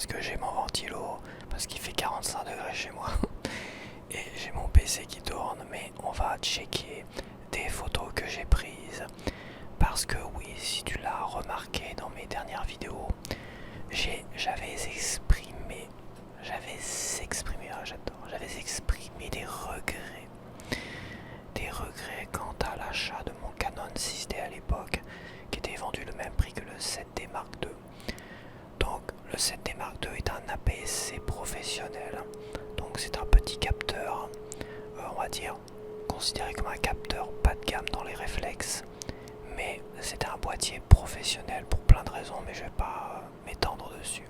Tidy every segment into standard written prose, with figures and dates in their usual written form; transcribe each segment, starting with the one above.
parce que j'ai mon ventilo, parce qu'il fait 45 degrés chez moi. Et j'ai mon PC qui tourne, mais on va checker des photos que j'ai prises. Parce que oui, si tu l'as remarqué dans mes dernières vidéos, j'avais exprimé des regrets quant à l'achat de mon Canon 6D à l'époque, qui était vendu le même prix que le 7D Mark II. Donc le 7D Mark II est un APS-C professionnel, donc c'est un petit capteur, on va dire considéré comme un capteur bas de gamme dans les réflexes, mais c'était un boîtier professionnel pour plein de raisons, mais je vais pas m'étendre dessus.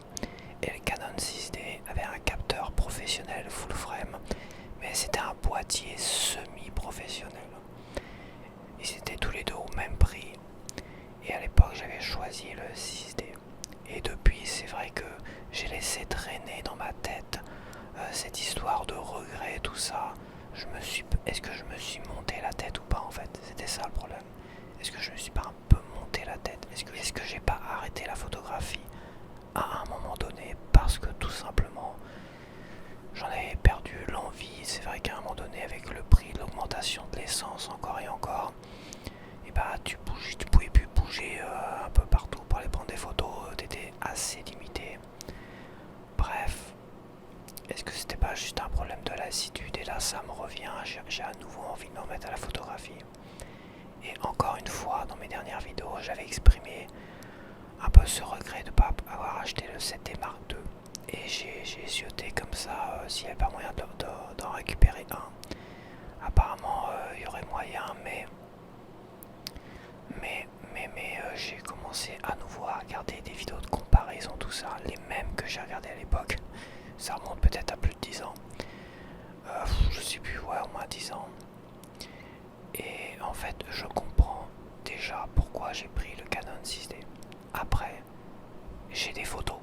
Et le Canon 6D avait un capteur professionnel full frame, mais c'était un boîtier semi-professionnel. Ils étaient tous les deux au même prix, et à l'époque j'avais choisi le 6D. Et depuis, c'est vrai que j'ai laissé traîner dans ma tête cette histoire de regret, tout ça. Est-ce que je me suis monté la tête ou pas en fait? C'était ça le problème. Est-ce que je me suis pas un peu monté la tête? Est-ce que j'ai pas arrêté la photographie à un moment donné parce que tout simplement j'en avais perdu l'envie? C'est vrai qu'à un moment donné, avec le prix de l'augmentation de l'essence encore et encore, et bah tu pouvais plus bouger un peu partout pour aller prendre des photos, t'étais assez limité. Bref, est-ce que c'était pas juste un problème de lassitude? Et là ça me revient, j'ai à nouveau envie de me remettre à la photographie. Et encore une fois, dans mes dernières vidéos, j'avais exprimé un peu ce regret de ne pas avoir acheté le 7D Mark II. Et j'ai zioté comme ça s'il n'y avait pas moyen d'en récupérer un. Apparemment, il y aurait moyen, mais j'ai commencé à nouveau à regarder des vidéos de comparaison, tout ça, les mêmes que j'ai regardé à l'époque. Ça remonte peut-être à plus de 10 ans. Je sais plus, ouais, au moins 10 ans. Et en fait, je comprends déjà pourquoi j'ai pris le Canon 6D. Après, j'ai des photos.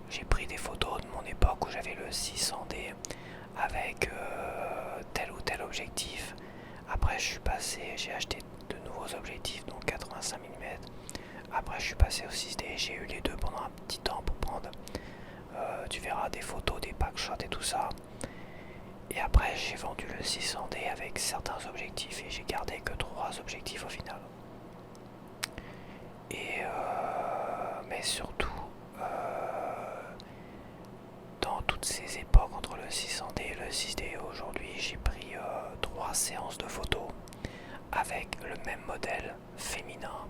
J'ai pris des photos de mon époque où j'avais le 600D avec tel ou tel objectif. Après, j'ai acheté de nouveaux objectifs, donc 85 mm. Après, je suis passé au 6D. J'ai eu les deux pendant un petit temps pour prendre, tu verras, des photos, des backshots et tout ça. Et après, j'ai vendu le 600D avec certains objectifs et j'ai gardé que 3 objectifs au final. Et mais surtout, dans toutes ces époques entre le 600D et le 6D aujourd'hui, j'ai pris 3 séances de photos avec le même modèle féminin.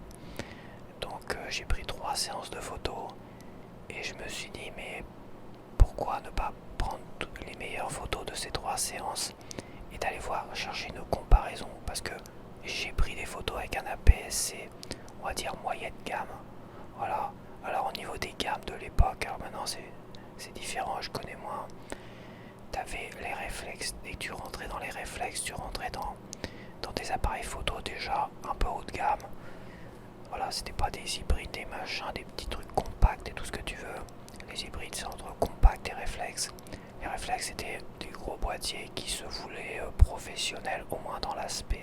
Donc j'ai pris 3 séances de photos et je me suis dit, mais pourquoi ne pas prendre les meilleures photos de ces 3 séances et d'aller chercher une comparaison? Parce que j'ai pris des photos avec un APS-C, on va dire moyenne gamme. Voilà. Alors au niveau des gammes de l'époque, alors maintenant c'est différent, je connais moins. T'avais les réflexes, dès que tu rentrais dans les réflexes, tu rentrais dans des appareils photo déjà un peu haut de gamme. Voilà, c'était pas des hybrides, des machins, des petits trucs compacts et tout ce que tu veux. Les hybrides, c'est entre compact et réflexe. Les réflexes, c'était des gros boîtiers qui se voulaient professionnels, au moins dans l'aspect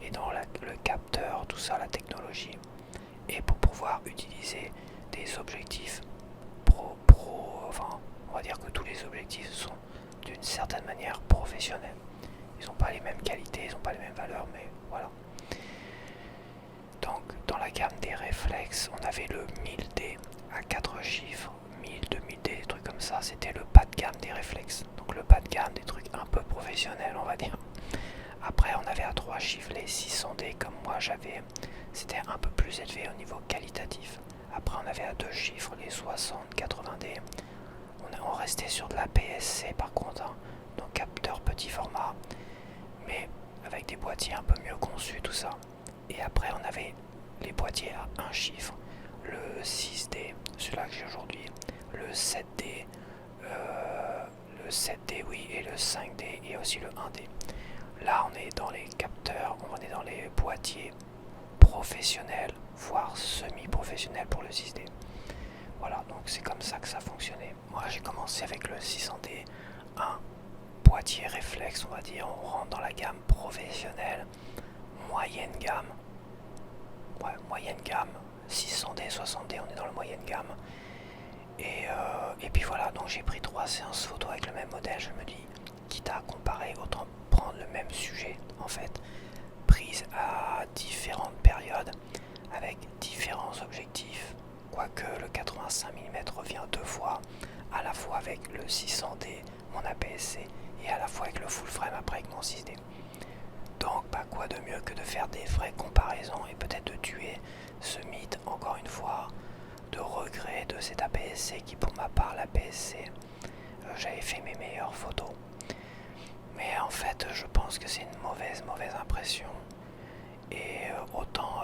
et dans le capteur, tout ça, la technologie. Et pour pouvoir utiliser des objectifs enfin, on va dire que tous les objectifs sont d'une certaine manière professionnels. Ils n'ont pas les mêmes qualités, ils n'ont pas les mêmes valeurs, mais voilà. Donc, dans la gamme des réflexes, on avait le 1000D à 4 chiffres, 1000, 2000D, des trucs comme ça, c'était le bas de gamme des réflexes. Donc le bas de gamme des trucs un peu professionnels, on va dire. Après, on avait à 3 chiffres les 600D comme moi j'avais, c'était un peu plus élevé au niveau qualitatif. Après, on avait à 2 chiffres les 60, 80D. On restait sur de la PSC par contre, hein, donc capteur petit format, mais avec des boîtiers un peu mieux conçus, tout ça. Et après, on avait les boîtiers à 1 chiffre, le 6D, celui-là que j'ai aujourd'hui, le 7D, oui, et le 5D et aussi le 1D. Là, on est dans les capteurs, on est dans les boîtiers professionnels, voire semi-professionnels pour le 6D. Voilà, donc c'est comme ça que ça fonctionnait. Moi, j'ai commencé avec le 600D, un boîtier réflexe, on va dire. On rentre dans la gamme professionnelle, moyenne gamme. Ouais, moyenne gamme, 600D, 60D, on est dans la moyenne gamme. Et puis voilà, donc j'ai pris 3 séances photo avec le même modèle. Je me dis, quitte à comparer, autant prendre le même sujet en fait, prise à différentes périodes avec différents objectifs, quoique le 85 mm revient 2 fois, à la fois avec le 600D, mon APS-C, et à la fois avec le full frame après avec mon 6D. Donc quoi de mieux que de faire des vraies comparaisons et peut-être de tuer ce mythe encore une fois de regret de cet APS-C qui, pour ma part, l'APS-C, j'avais fait mes meilleures photos. Mais en fait, je pense que c'est une mauvaise impression. Et autant,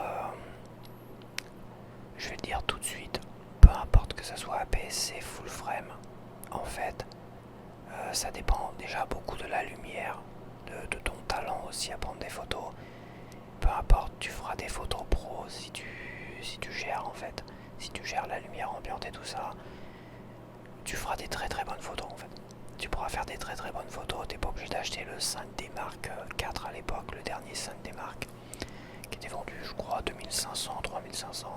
je vais le dire tout de suite, peu importe que ce soit APS-C, full frame, en fait, ça dépend déjà beaucoup de la lumière, de ton talent aussi à prendre des photos. Peu importe, tu feras des photos pro si tu gères en fait. Si tu gères la lumière ambiante et tout ça, tu feras des très bonnes photos en fait. Tu pourras faire des très bonnes photos. T'es pas obligé d'acheter le 5D Mark IV à l'époque, le dernier 5D Mark, qui était vendu je crois 2500, 3500.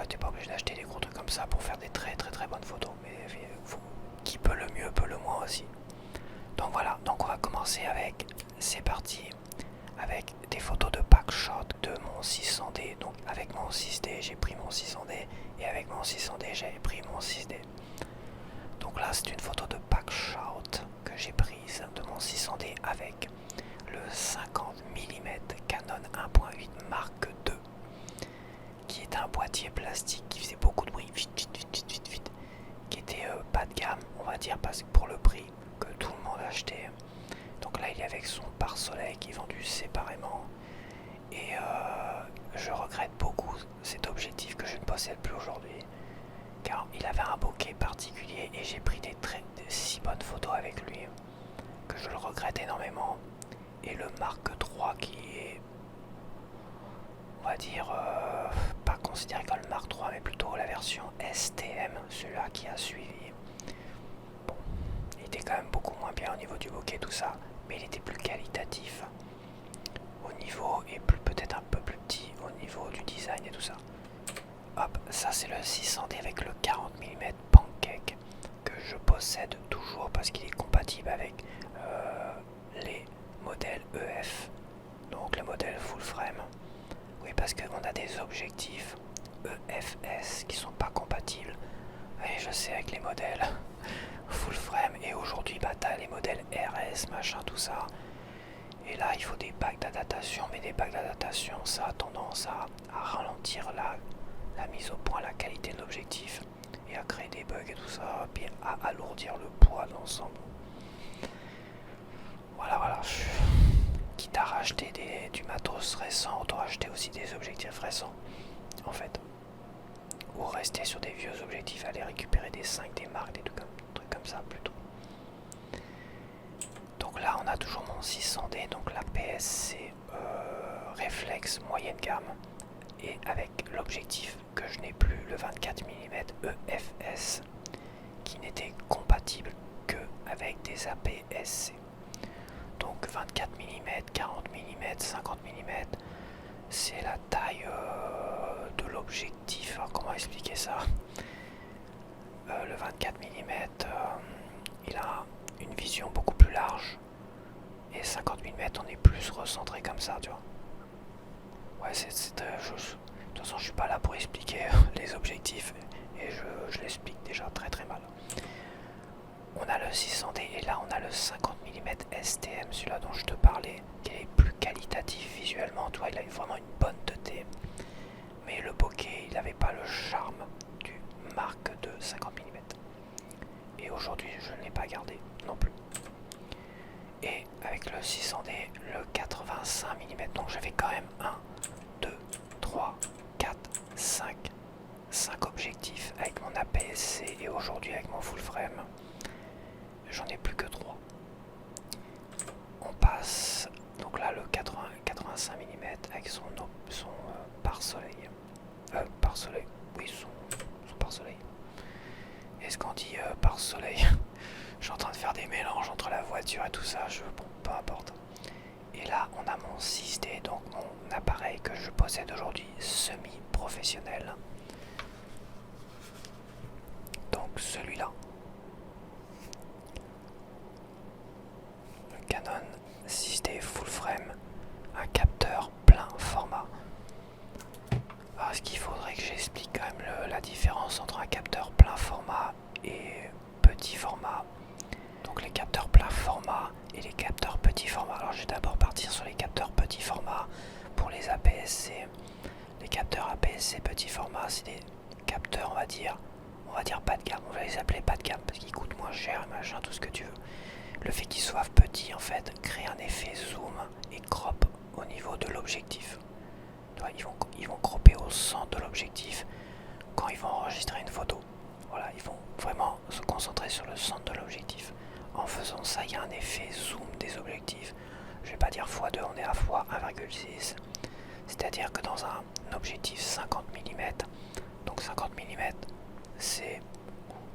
T'es pas obligé d'acheter des gros trucs comme ça pour faire des très bonnes photos. Mais qui peut le mieux peut le moins aussi. Donc voilà, donc on va commencer avec, c'est parti, avec des photos de packshot de mon 600D. Donc avec mon 6D j'ai pris mon 600D et avec mon 600D j'ai pris mon 6D. Donc là c'est une photo de packshot que j'ai prise de mon 600D avec le 50 mm Canon 1.8 Mark II, qui est un boîtier plastique qui faisait beaucoup de bruit, vite, qui était pas de gamme on va dire, parce que pour le prix que tout le monde achetait. Donc là il est avec son pare-soleil qui est vendu séparément. Et je regrette beaucoup cet objectif que je ne possède plus aujourd'hui, car il avait un bokeh particulier et j'ai pris des si bonnes photos avec lui que je le regrette énormément. Et le Mark III qui est, on va dire, pas considéré comme le Mark III mais plutôt la version STM, celui-là qui a suivi. Bon, il était quand même beaucoup moins bien au niveau du bokeh tout ça, mais il était plus qualitatif au niveau et peut-être un peu plus petit au niveau du design et tout ça. Hop, ça c'est le 600D avec le 40 mm Pancake que je possède toujours parce qu'il est compatible avec les modèles EF, donc les modèles full frame. Oui, parce qu'on a des objectifs EFS qui sont pas compatibles. Et je sais, avec les modèles full frame, et aujourd'hui bah t'as les modèles RS machin tout ça. Et là il faut des packs d'adaptation, mais des packs d'adaptation ça a tendance à ralentir la mise au point, la qualité de l'objectif, et à créer des bugs et tout ça, puis à alourdir le poids de l'ensemble. Voilà, quitte à racheter du matos récent, autant racheter aussi des objectifs récents en fait. Ou rester sur des vieux objectifs, aller récupérer des 5D Mark, des trucs comme ça plutôt. Donc là on a toujours mon 600D, donc la PSC réflexe moyenne gamme, et avec l'objectif que je n'ai plus, le 24 mm EFS, qui n'était compatible que avec des APS-C. Donc 24 mm, 40 mm, 50 mm, c'est la taille de l'objectif. Alors comment expliquer ça? Le 24 mm, il a une vision beaucoup plus large, et 50 mm on est plus recentré comme ça, tu vois. Ouais, c'est de toute façon je suis pas là pour expliquer les objectifs, et je l'explique déjà très mal. On a le 600D et là on a le 50 mm STM, celui-là dont je te parlais, qui est plus qualitatif visuellement, tu vois, il a vraiment une bonne 2T, mais le bokeh il n'avait pas le charme du Mark II 50 mm, et aujourd'hui je ne l'ai pas gardé non plus. Et avec le 600D, le 85 mm, donc j'avais quand même 1, 2, 3, 4, 5 objectifs avec mon APS-C, et aujourd'hui avec mon full frame j'en ai plus que 3. On passe donc là le 85 mm avec son pare-soleil. Pare-soleil, oui, son pare-soleil. Est-ce qu'on dit pare-soleil? Je suis en train de faire des mélanges entre la voiture et tout ça, bon, peu importe. Et là on a mon 6D, donc mon appareil que je possède aujourd'hui semi-professionnel. celui-là. Le Canon 6D full frame, un capteur plein format. Alors, ce qu'il faudrait que j'explique quand même la différence entre un capteur plein format et petit format. Donc les capteurs plein format et les capteurs petit format. Alors je vais d'abord partir sur les capteurs petit format pour les APS-C. Les capteurs APS-C petit format, c'est des capteurs, on va dire bas de gamme. On va les appeler bas de gamme parce qu'ils coûtent moins cher, machin, tout ce que tu veux. Le fait qu'ils soient petits, en fait, crée un effet zoom et crop au niveau de l'objectif. Ils vont cropper au centre de l'objectif quand ils vont enregistrer une photo. Voilà, ils vont vraiment se concentrer sur le centre de l'objectif. En faisant ça, il y a un effet zoom des objectifs. Je vais pas dire x2, on est à x1,6. C'est-à-dire que dans un objectif 50 mm, donc 50 mm, c'est,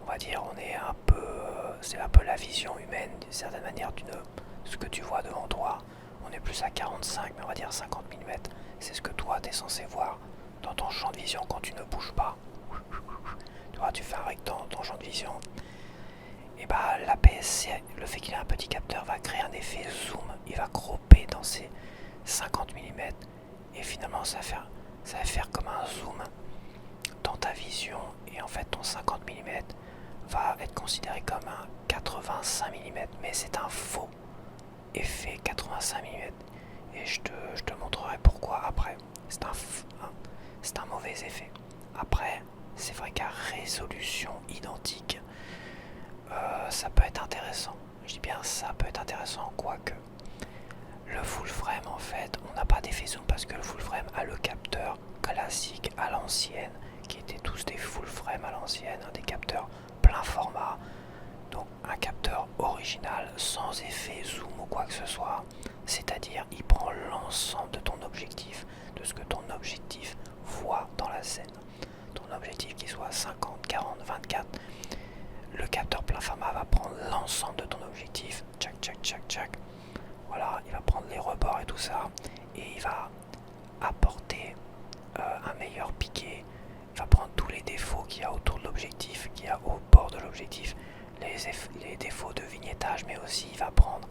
on va dire, c'est un peu la vision humaine d'une certaine manière, ce que tu vois devant toi. On est plus à 45, mais on va dire 50 mm. C'est ce que toi, tu es censé voir dans ton champ de vision quand tu ne bouges pas. Tu vois, tu fais un rectangle dans ton champ de vision. Et bah l'APS-C, le fait qu'il ait un petit capteur va créer un effet zoom. Il va cropper dans ces 50 mm. Et finalement, ça va faire comme un zoom dans ta vision. Et en fait, ton 50 mm va être considéré comme un 85 mm. Mais c'est un faux effet 85 mm. Et je te montrerai pourquoi après. C'est un mauvais effet. Après, c'est vrai qu'à résolution identique, ça peut être intéressant. Je dis bien ça peut être intéressant, quoique le full frame, en fait, on n'a pas d'effet zoom parce que le full frame a le capteur classique à l'ancienne, qui étaient tous des full frame à l'ancienne, des capteurs plein format. Donc un capteur original sans effet zoom ou quoi que ce soit, c'est-à-dire il prend l'ensemble de ton objectif, de ce que ton objectif voit dans la scène. Ton objectif qui soit 50, 40, 24, le capteur plein format va prendre l'ensemble de ton objectif, tchac tchac tchac tchac. Voilà, il va prendre les rebords et tout ça, et il va apporter un meilleur piqué. Il va prendre tous les défauts qu'il y a autour de l'objectif, qu'il y a au bord de l'objectif, les défauts de vignettage, mais aussi il va prendre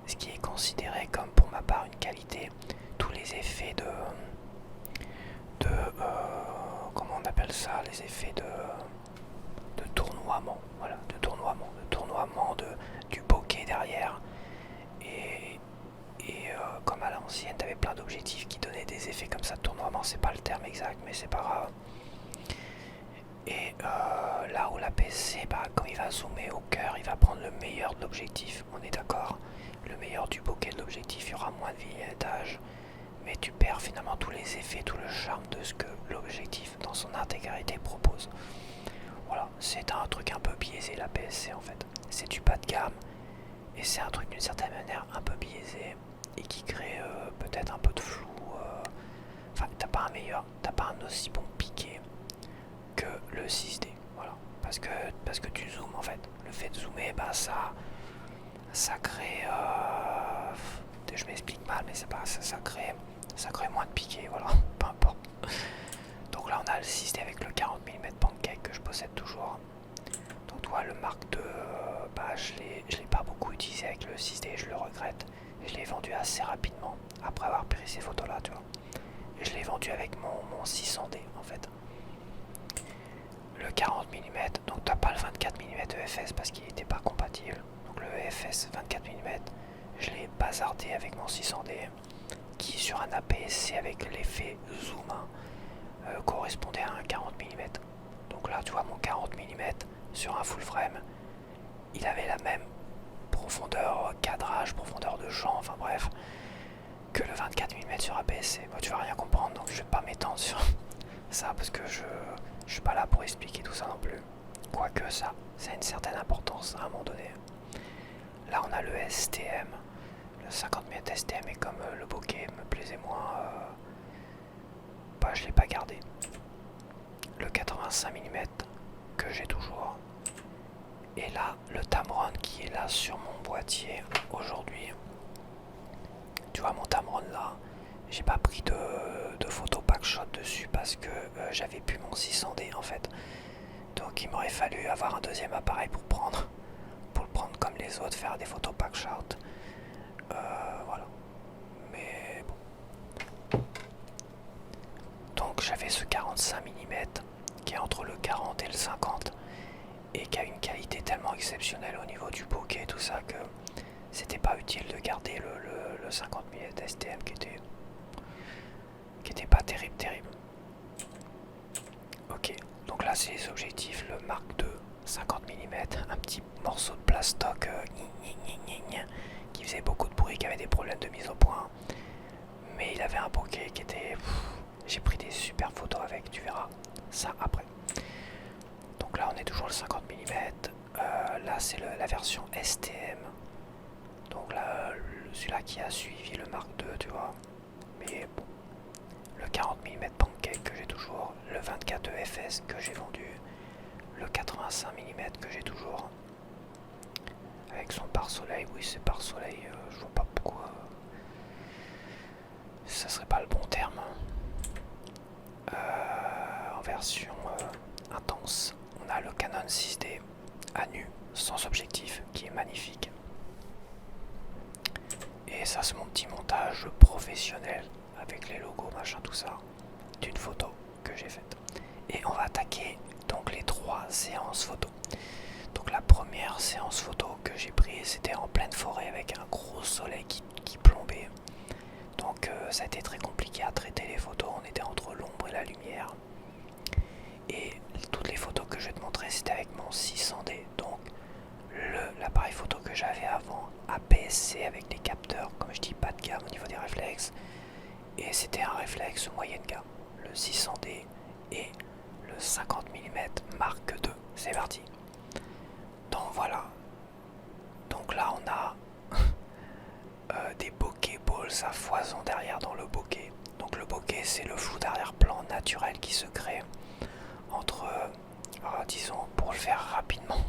ce qui est considéré comme pour ma part une qualité, tous les effets de comment on appelle ça, les effets de tournoiement, voilà, de tournoiement du bokeh derrière. Et comme à l'ancienne, t'avais plein d'objectifs qui donnaient des effets comme ça de tournoiement, c'est pas le terme exact, mais c'est pas grave. Et là où la PC, quand il va zoomer au cœur, il va prendre le meilleur de l'objectif, on est d'accord. Le meilleur du bokeh de l'objectif, il y aura moins de vignettage, mais tu perds finalement tous les effets, tout le charme de ce que l'objectif dans son intégralité propose. Voilà, c'est un truc un peu biaisé la PSC en fait. C'est du bas de gamme et c'est un truc d'une certaine manière un peu biaisé et qui crée peut-être un peu de flou. Enfin, t'as pas un aussi bon piqué que le 6D. Voilà, parce que tu zoomes en fait. Le fait de zoomer, ça crée. Je m'explique mal, mais c'est pas ça crée moins de piqué. Voilà, peu importe. Donc là, on a le 6D avec le 40 mm pancake que je possède toujours. Donc toi, le Mark II, je l'ai pas beaucoup utilisé avec le 6D, je le regrette. Je l'ai vendu assez rapidement après avoir pris ces photos là, tu vois. Et je l'ai vendu avec mon 600D en fait. Le 40 mm, donc t'as pas le 24 mm EFS parce qu'il n'était pas compatible. Donc le EFS 24 mm, je l'ai bazardé avec mon 600D qui sur un APS-C avec l'effet zoom correspondait à un 40 mm. Donc là tu vois mon 40 mm sur un full frame, il avait la même profondeur cadrage, profondeur de champ, enfin bref, que le 24 mm sur APS-C. Moi, tu vas rien comprendre, donc je vais pas m'étendre sur ça parce que je suis pas là pour expliquer tout ça non plus. Quoique ça a une certaine importance à un moment donné. Là on a le STM, le 50 mm STM, et comme le bokeh me plaisait moins, je l'ai pas gardé. Le 85 mm que j'ai toujours. Et là, le Tamron qui est là sur mon boîtier aujourd'hui. Tu vois mon Tamron là, j'ai pas pris de photo backshot dessus parce que j'avais plus mon 600D en fait. Donc Donc il m'aurait fallu avoir un deuxième appareil pour le prendre comme les autres, faire des photos pack-shot. Voilà. Mais bon. Donc j'avais ce 45 mm qui est entre le 40 et le 50 et qui a une qualité tellement exceptionnelle au niveau du bokeh et tout ça que c'était pas utile de garder le 50 mm STM qui était pas terrible. Ok, donc là c'est les objectifs, le Mark II 50 mm, un petit morceau de plastoc qui faisait beaucoup de bruit, qui avait des problèmes de mise au point, mais il avait un bokeh qui était... J'ai pris des super photos avec, tu verras ça après. Donc là on est toujours le 50 mm, là c'est la version STM, donc là celui-là qui a suivi le Mark II, tu vois, mais bon. Le 40 mm pancake que j'ai toujours, le 24 EFS que j'ai vendu, le 85 mm que j'ai toujours, avec son pare-soleil. Oui, c'est pare-soleil, je vois pas pourquoi ça serait pas le bon terme. En version intense, on a le Canon 6D à nu, sans objectif, qui est magnifique. Et ça c'est mon petit montage professionnel avec les logos, machin, tout ça, d'une photo que j'ai faite. Et on va attaquer donc les 3 séances photo. Donc la première séance photo que j'ai prise, c'était en pleine forêt avec un gros soleil qui plombait. Donc ça a été très compliqué à traiter les photos, on était entre l'ombre et la lumière. Et toutes les photos que je vais te montrer, c'était avec mon 600D. Donc l'appareil photo que j'avais avant, APS-C avec des capteurs, comme je dis, pas de gamme au niveau des réflexes. Et c'était un réflexe moyenne gamme, le 600D et le 50 mm Mark II. C'est parti. Donc voilà. Donc là on a des bokeh balls à foison derrière dans le bokeh. Donc le bokeh c'est le flou d'arrière-plan naturel qui se crée entre, disons pour le faire rapidement,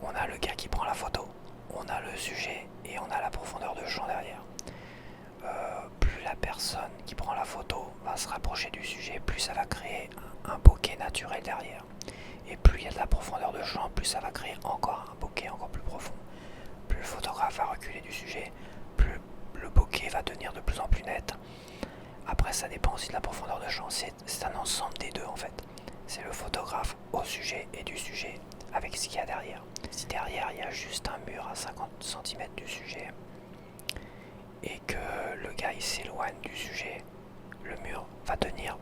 on a le gars qui prend la photo, on a le sujet et on a la profondeur de champ derrière. Plus la personne qui prend la photo va se rapprocher du sujet, plus ça va créer un bokeh naturel derrière. Et plus il y a de la profondeur de champ, plus ça va créer encore un bokeh encore plus profond. Plus le photographe va reculer du sujet, plus le bokeh va devenir de plus en plus net. Après ça dépend aussi de la profondeur de champ, c'est un ensemble des deux en fait. C'est le photographe au sujet et du sujet avec ce qu'il y a derrière. Si derrière il y a juste un mur à 50 cm du sujet et que le gars il s'éloigne du sujet, le mur va devenir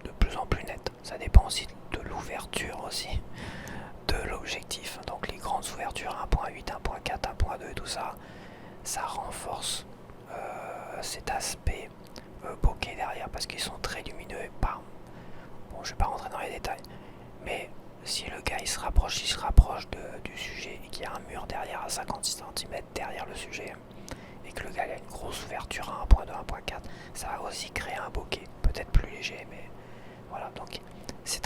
de plus en plus net. Ça dépend aussi de l'ouverture aussi de l'objectif. Donc les grandes ouvertures 1.8, 1.4, 1.2 et tout ça, ça renforce cet aspect bokeh derrière parce qu'ils sont très lumineux et bam. Bon, je vais pas rentrer dans les détails, mais si le gars il se rapproche du sujet et qu'il y a un mur derrière à 50 cm derrière le sujet et que le gars il a une grosse ouverture à 1.2, 1.4, ça va aussi créer un bokeh, peut-être plus léger, mais voilà. Donc c'est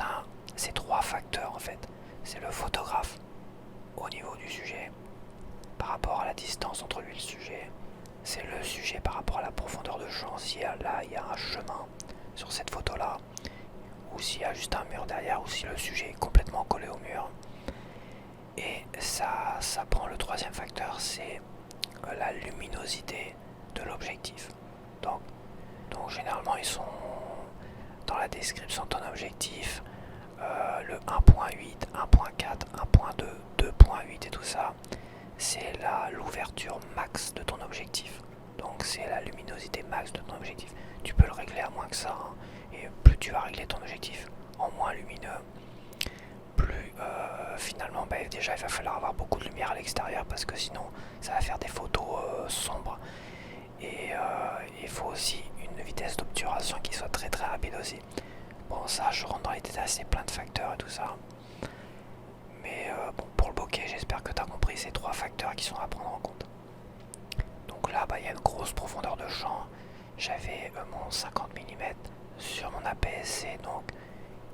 3 facteurs en fait. C'est le photographe au niveau du sujet par rapport à la distance entre lui et le sujet. C'est le sujet par rapport à la profondeur de champ, si là il y a un chemin sur cette photo là, ou s'il y a juste un mur derrière, ou si le sujet est complètement collé au mur. Et ça prend le 3e facteur, c'est la luminosité de l'objectif. Donc généralement ils sont dans la description de ton objectif, le 1.8, 1.4, 1.2, 2.8 et tout ça, c'est l'ouverture max de ton objectif. Donc c'est la luminosité max de ton objectif. Tu peux le régler à moins que ça, hein. Et plus tu vas régler ton objectif en moins lumineux, plus finalement déjà il va falloir avoir beaucoup de lumière à l'extérieur parce que sinon ça va faire des photos sombres. Et il faut aussi une vitesse d'obturation qui soit très très rapide aussi. Bon, ça je rentre dans les détails, c'est plein de facteurs et tout ça. Mais bon, pour le bokeh, j'espère que tu as compris ces 3 facteurs qui sont à prendre en compte. Donc là, il y a une grosse profondeur de champ. J'avais mon 50 mm sur mon APS-C. Donc,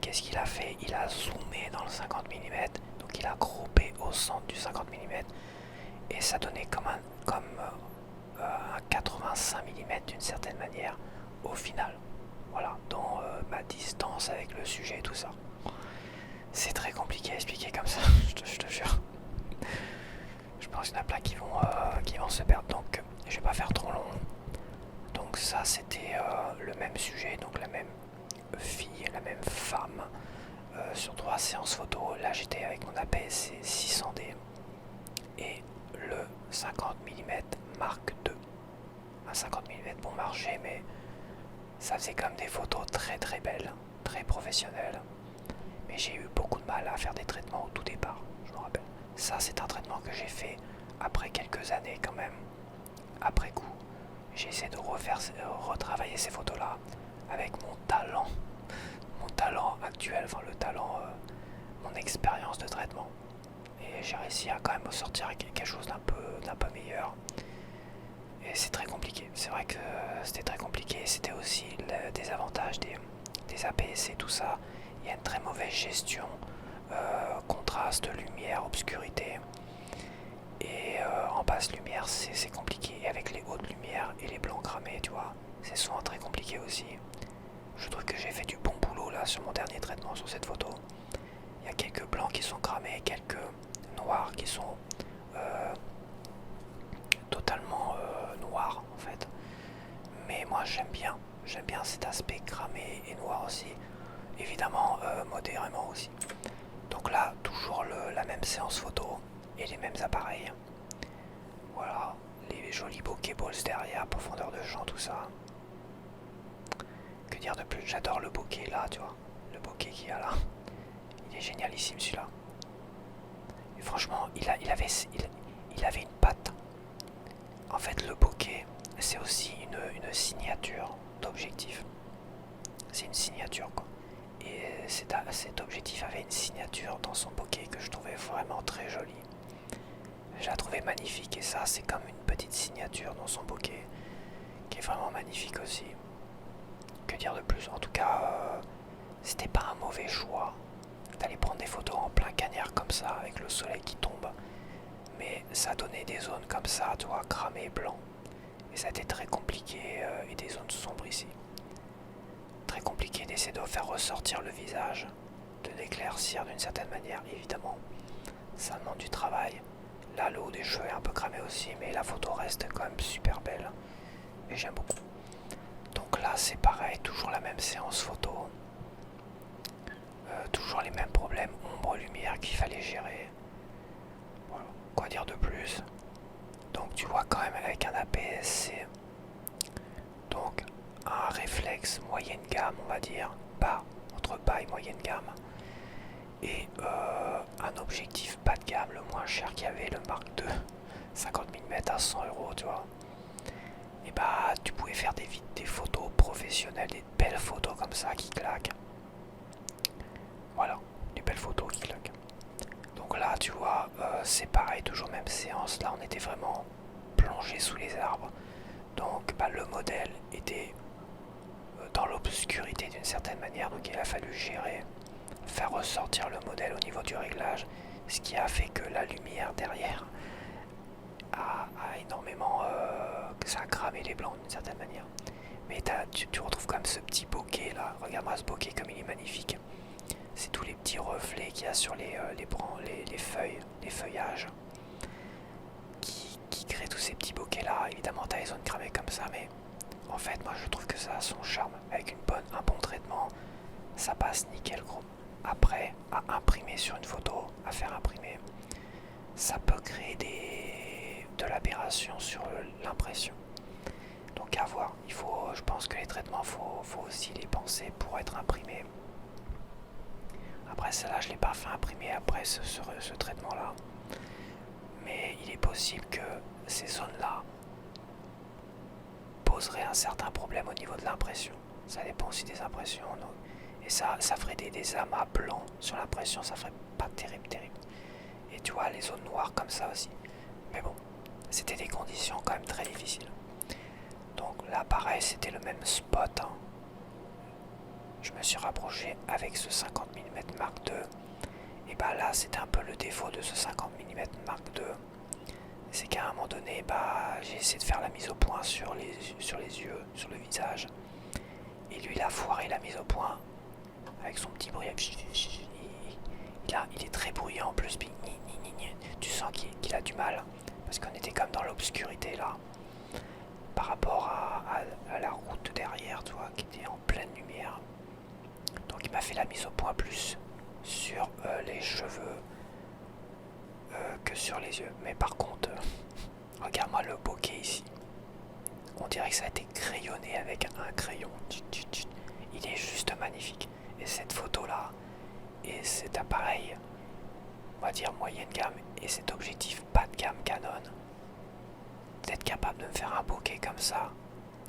qu'est-ce qu'il a fait? Il a zoomé dans le 50 mm. Donc, il a groupé au centre du 50 mm. Et ça donnait comme un 85 mm d'une certaine manière au final. Voilà, dans ma distance avec le sujet et tout ça. C'est très compliqué à expliquer comme ça, je te jure. Je pense qu'il y en a plein qui vont se perdre, donc je vais pas faire trop long. Donc ça c'était le même sujet, donc la même fille, la même femme sur 3 séances photo. Là j'étais avec mon APS-C 600D et le 50 mm Mark II. Un 50 mm bon marché, mais ça faisait quand même des photos très très belles, très professionnelles. Mais j'ai eu beaucoup de mal à faire des traitements au tout départ, je me rappelle. Ça c'est un traitement que j'ai fait après quelques années quand même, après coup. J'ai essayé de retravailler ces photos là avec mon talent actuel, enfin le talent, mon expérience de traitement. Et j'ai réussi à quand même sortir quelque chose d'un peu meilleur. Et c'est très compliqué, c'est vrai que c'était très compliqué. C'était aussi le désavantage des APS et tout ça. Il y a une très mauvaise gestion, contraste, lumière, obscurité. Et en basse lumière c'est compliqué. Et avec les hautes lumières et les blancs cramés, tu vois, c'est souvent très compliqué aussi. Je trouve que j'ai fait du bon boulot là sur mon dernier traitement sur cette photo. Il y a quelques blancs qui sont cramés, quelques noirs qui sont totalement noirs en fait. Mais moi j'aime bien cet aspect cramé et noir aussi. Évidemment modérément aussi. Donc là toujours la même séance photo et les mêmes appareils. Voilà, les jolis bokeh balls derrière, profondeur de champ, tout ça. Que dire de plus? J'adore le bokeh là, tu vois. Le bokeh qu'il y a là. Il est génialissime celui-là. Et franchement, il avait une patte. En fait, le bokeh, c'est aussi une signature d'objectif. C'est une signature quoi. Et cet objectif avait une signature dans son bokeh que je trouvais vraiment très jolie. Je la trouvais magnifique et ça c'est comme une petite signature dans son bokeh qui est vraiment magnifique aussi. Que dire de plus? En tout cas, c'était pas un mauvais choix d'aller prendre des photos en plein cagnard comme ça avec le soleil qui tombe. Mais ça donnait des zones comme ça, tu vois, cramées, blanc. Et ça a été très compliqué et des zones sombres ici. Très compliqué d'essayer de faire ressortir le visage, de l'éclaircir d'une certaine manière, évidemment. Ça demande du travail. Là, le haut des cheveux est un peu cramé aussi, mais la photo reste quand même super belle. Et j'aime beaucoup. Donc là, c'est pareil, toujours la même séance photo. Toujours les mêmes problèmes, ombre-lumière qu'il fallait gérer. Voilà. Quoi dire de plus? Donc tu vois quand même avec un APS-C. Donc un réflexe moyenne gamme, on va dire. Bas, entre bas et moyenne gamme. Et un objectif bas de gamme, le moins cher qu'il y avait, le Mark II, 50 mm à 100 €, tu vois. Et bah tu pouvais faire des photos professionnelles, des belles photos comme ça qui claquent. Voilà, des belles photos qui claquent. Donc là tu vois, c'est pareil, toujours même séance. Là on était vraiment plongé sous les arbres. Donc bah, le modèle était dans l'obscurité d'une certaine manière, donc il a fallu gérer, faire ressortir le modèle au niveau du réglage, ce qui a fait que la lumière derrière a énormément, ça a cramé les blancs d'une certaine manière. Mais tu retrouves quand même ce petit bokeh là, regarde-moi ce bokeh comme il est magnifique. C'est tous les petits reflets qu'il y a sur les feuilles, les feuillages qui créent tous ces petits bokehs là. Évidemment t'as les zones cramées comme ça, mais en fait moi je trouve que ça a son charme. Avec un bon traitement, ça passe nickel gros. Après, à imprimer sur une photo, à faire imprimer, ça peut créer de l'aberration sur l'impression. Donc à voir, je pense que les traitements, faut aussi les penser pour être imprimés. Après celle-là, je ne l'ai pas fait imprimer après ce traitement-là. Mais il est possible que ces zones-là poseraient un certain problème au niveau de l'impression. Ça dépend aussi des impressions. Donc. Et ça ferait des amas blancs sur l'impression, ça ferait pas terrible. Et tu vois, les zones noires comme ça aussi. Mais bon, c'était des conditions quand même très difficiles. Donc là, pareil, c'était le même spot. Hein. Je me suis rapproché avec ce 50 mm Mark II. Et bah là, c'était un peu le défaut de ce 50 mm Mark II. C'est qu'à un moment donné, bah, j'ai essayé de faire la mise au point sur les yeux, sur le visage. Et lui, il a foiré la mise au point avec son petit bruit. Il a du mal, parce qu'on était comme dans l'obscurité là, par rapport à la route derrière, tu vois, qui était en pleine lumière. Donc il m'a fait la mise au point plus sur les cheveux que sur les yeux. Mais par contre, regarde-moi le bokeh ici. On dirait que ça a été crayonné avec un crayon. Il est juste magnifique. Et cette photo là, et cet appareil, on va dire moyenne gamme, et cet objectif bas de gamme Canon, d'être capable de me faire un bokeh comme ça,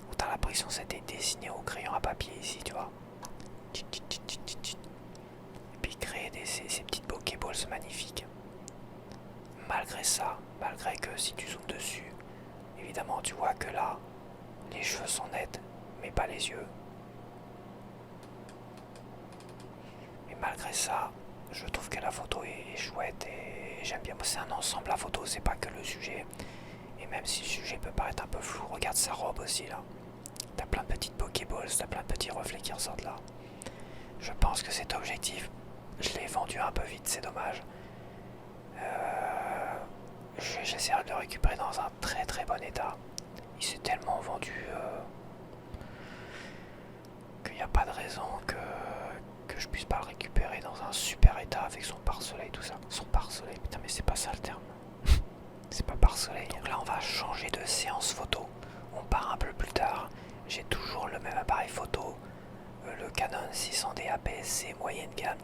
où t'as l'impression que c'était dessiné au crayon à papier ici, tu vois. Et puis créer ces petites bokeh balls magnifiques. Malgré ça, malgré que si tu zoomes dessus, évidemment tu vois que là, les cheveux sont nets, mais pas les yeux. Mais malgré ça, je trouve que la photo est chouette et j'aime bien. C'est un ensemble, la photo, c'est pas que le sujet. Et même si le sujet peut paraître un peu flou, regarde sa robe aussi là. T'as plein de petites pokéballs, t'as plein de petits reflets qui ressortent là. Je pense que cet objectif, je l'ai vendu un peu vite, c'est dommage. J'essaierai de le récupérer dans un très très bon état. Il s'est tellement vendu qu'il n'y a pas de raison que je puisse pas le récupérer dans un super état avec son pare-soleil, tout ça. Son pare-soleil, putain mais c'est pas ça le terme. C'est pas pare-soleil. Donc là on va changer de séance photo. On part un peu plus tard. J'ai toujours le même appareil photo. Le Canon 600D APS-C moyenne gamme,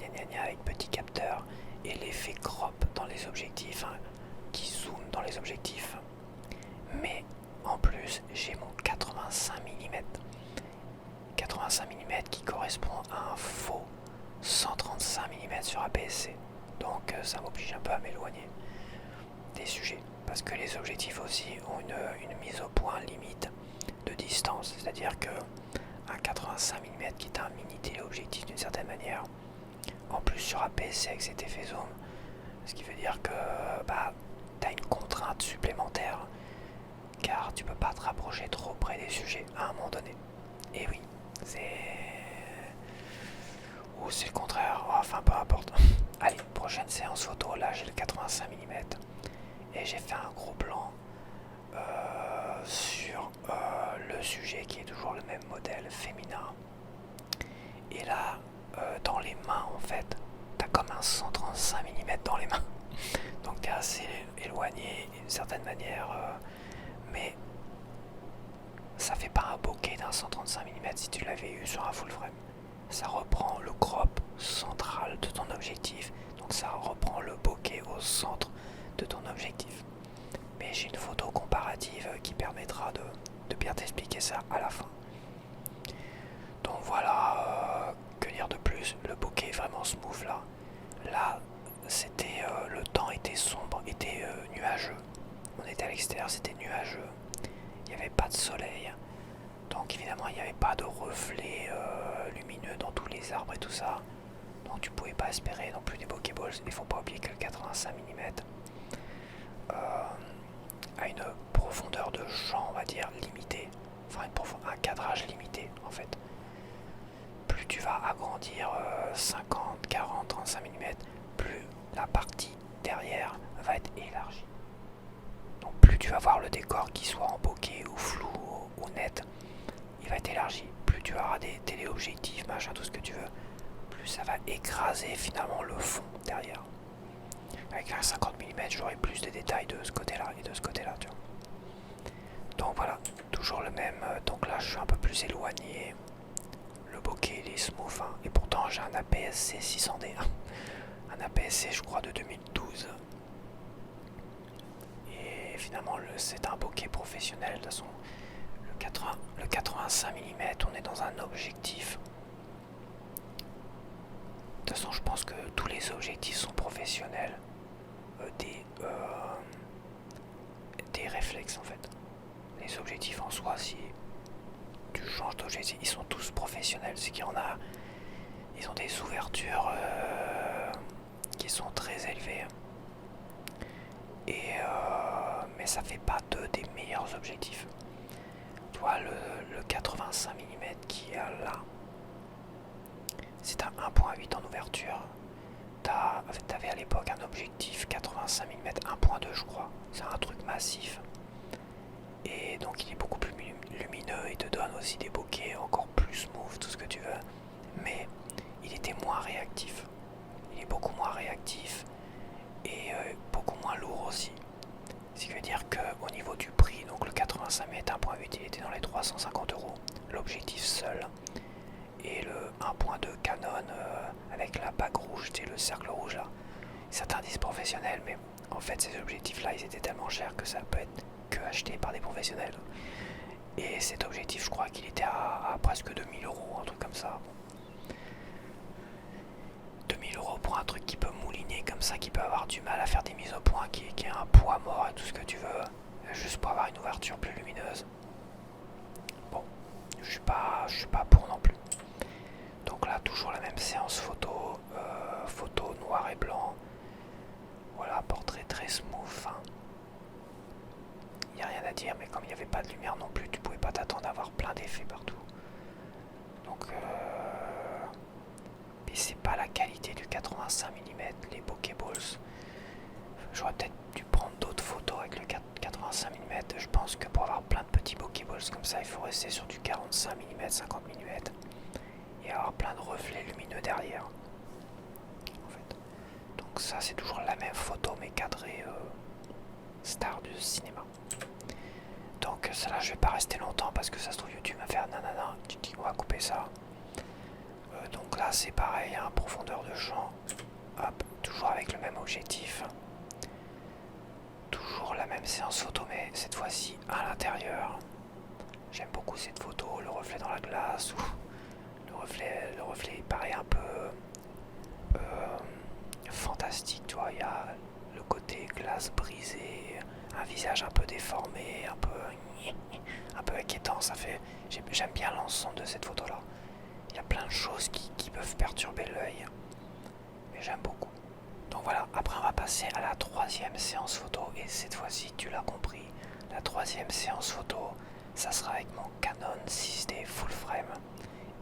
avec petit capteur. Et l'effet crop dans les objectifs, hein, qui zoome dans les objectifs. Mais en plus j'ai mon 85 mm. 85 mm qui correspond à un faux 135 mm sur APS-C. Donc ça m'oblige un peu à m'éloigner des sujets. Parce que les objectifs aussi ont une mise au point limite de distance. C'est-à-dire que un 85 mm qui est un mini téléobjectif d'une certaine manière, en plus sur APS-C avec cet effet zoom, ce qui veut dire que tu as une contrainte supplémentaire car tu peux pas te rapprocher trop près des sujets à un moment donné. Et oui, ou c'est le contraire, enfin peu importe. Allez, prochaine séance photo, là j'ai le 85 mm et j'ai fait un gros plan sur le sujet qui est toujours le même modèle féminin. Et là, dans les mains en fait, t'as comme un 135 mm dans les mains. Donc t'es assez éloigné d'une certaine manière, mais ça fait pas un bokeh d'un 135 mm si tu l'avais eu sur un full frame. Ça reprend le crop central de ton objectif, donc ça reprend le bokeh au centre de ton objectif. Mais j'ai une photo comparative qui permettra de bien t'expliquer ça à la fin. Donc voilà, que dire de plus, le bokeh est vraiment smooth là. Là, c'était le temps était sombre, était nuageux. On était à l'extérieur, c'était nuageux. Il n'y avait pas de soleil. Donc évidemment, il n'y avait pas de reflets lumineux dans tous les arbres et tout ça. Donc tu pouvais pas espérer non plus des bokeh balls. Il faut pas oublier que le 85 mm a une profondeur de champ, on va dire, limitée. Enfin, un cadrage limité en fait. Plus tu vas agrandir 50, 40, 35 mm, plus la partie derrière va être élargie. Donc plus tu vas voir le décor qui soit en bokeh ou flou ou net, il va être élargi. Plus tu auras des téléobjectifs, machin, tout ce que tu veux, plus ça va écraser finalement le fond derrière. Avec un 50 mm, j'aurai plus de détails de ce côté-là et de ce côté-là, tu vois. Donc voilà, toujours le même. Donc là, je suis un peu plus éloigné. Le bokeh, il est smooth, hein. Et pourtant, j'ai un APS-C 600D. Un APS-C, je crois, de 2012. Et finalement, c'est un bokeh professionnel. De toute façon, le 85 mm, on est dans un objectif. De toute façon, je pense que tous les objectifs sont professionnels. Des réflexes en fait. Les objectifs en soi, si tu changes d'objectif, ils sont tous professionnels. C'est qu'il y en a, ils ont des ouvertures qui sont très élevées. Mais ça fait pas d'eux des meilleurs objectifs. Tu vois, le 85 mm qui est là, c'est un 1.8 en ouverture. T'avais à l'époque un objectif 85 85 mm 1.2 je crois. C'est un truc massif. Et donc il est beaucoup plus lumineux, il te donne aussi des bokeh encore plus smooth, tout ce que tu veux. Mais il était moins réactif. Il est beaucoup moins réactif et beaucoup moins lourd aussi. Ce qui veut dire qu'au niveau du prix, donc le 85 mm 1.8 il était dans les 350 €, l'objectif seul. Et le 1.2 Canon avec la bague rouge, tu sais, le cercle rouge là. Certains disent professionnels, mais en fait ces objectifs là ils étaient tellement chers que ça peut être que acheté par des professionnels. Et cet objectif je crois qu'il était à presque 2000 €, un truc comme ça. 2000 € pour un truc qui peut mouliner comme ça, qui peut avoir du mal à faire des mises au point, qui a un poids mort et tout ce que tu veux, juste pour avoir une ouverture plus lumineuse. Bon, je suis pas pour non plus. Donc là toujours la même séance photo, photo noir et blanc. Voilà, portrait très smooth. Hein. Il n'y a rien à dire, mais comme il n'y avait pas de lumière non plus, tu pouvais pas t'attendre à avoir plein d'effets partout. Donc mais c'est pas la qualité du 85 mm, les Pokéballs. J'aurais peut-être dû prendre d'autres photos avec le 85 mm. Je pense que pour avoir plein de petits Pokéballs comme ça, il faut rester sur du 45 mm, 50 mm et avoir plein de reflets lumineux derrière. En fait. Donc ça c'est toujours la même photo mais cadrée star du cinéma. Donc celle-là je vais pas rester longtemps parce que ça se trouve YouTube va faire nanana, tu dis on va couper ça. Donc là c'est pareil, hein, profondeur de champ, hop, toujours avec le même objectif. Toujours la même séance photo mais cette fois-ci à l'intérieur. J'aime beaucoup cette photo, le reflet dans la glace, ou le reflet paraît un peu fantastique, tu vois, il y a le côté glace brisée, un visage un peu déformé, un peu inquiétant, ça fait. J'aime bien l'ensemble de cette photo là. Il y a plein de choses qui peuvent perturber l'œil, mais j'aime beaucoup. Donc voilà, après on va passer à la troisième séance photo, et cette fois-ci tu l'as compris, la troisième séance photo, ça sera avec mon Canon 6D full frame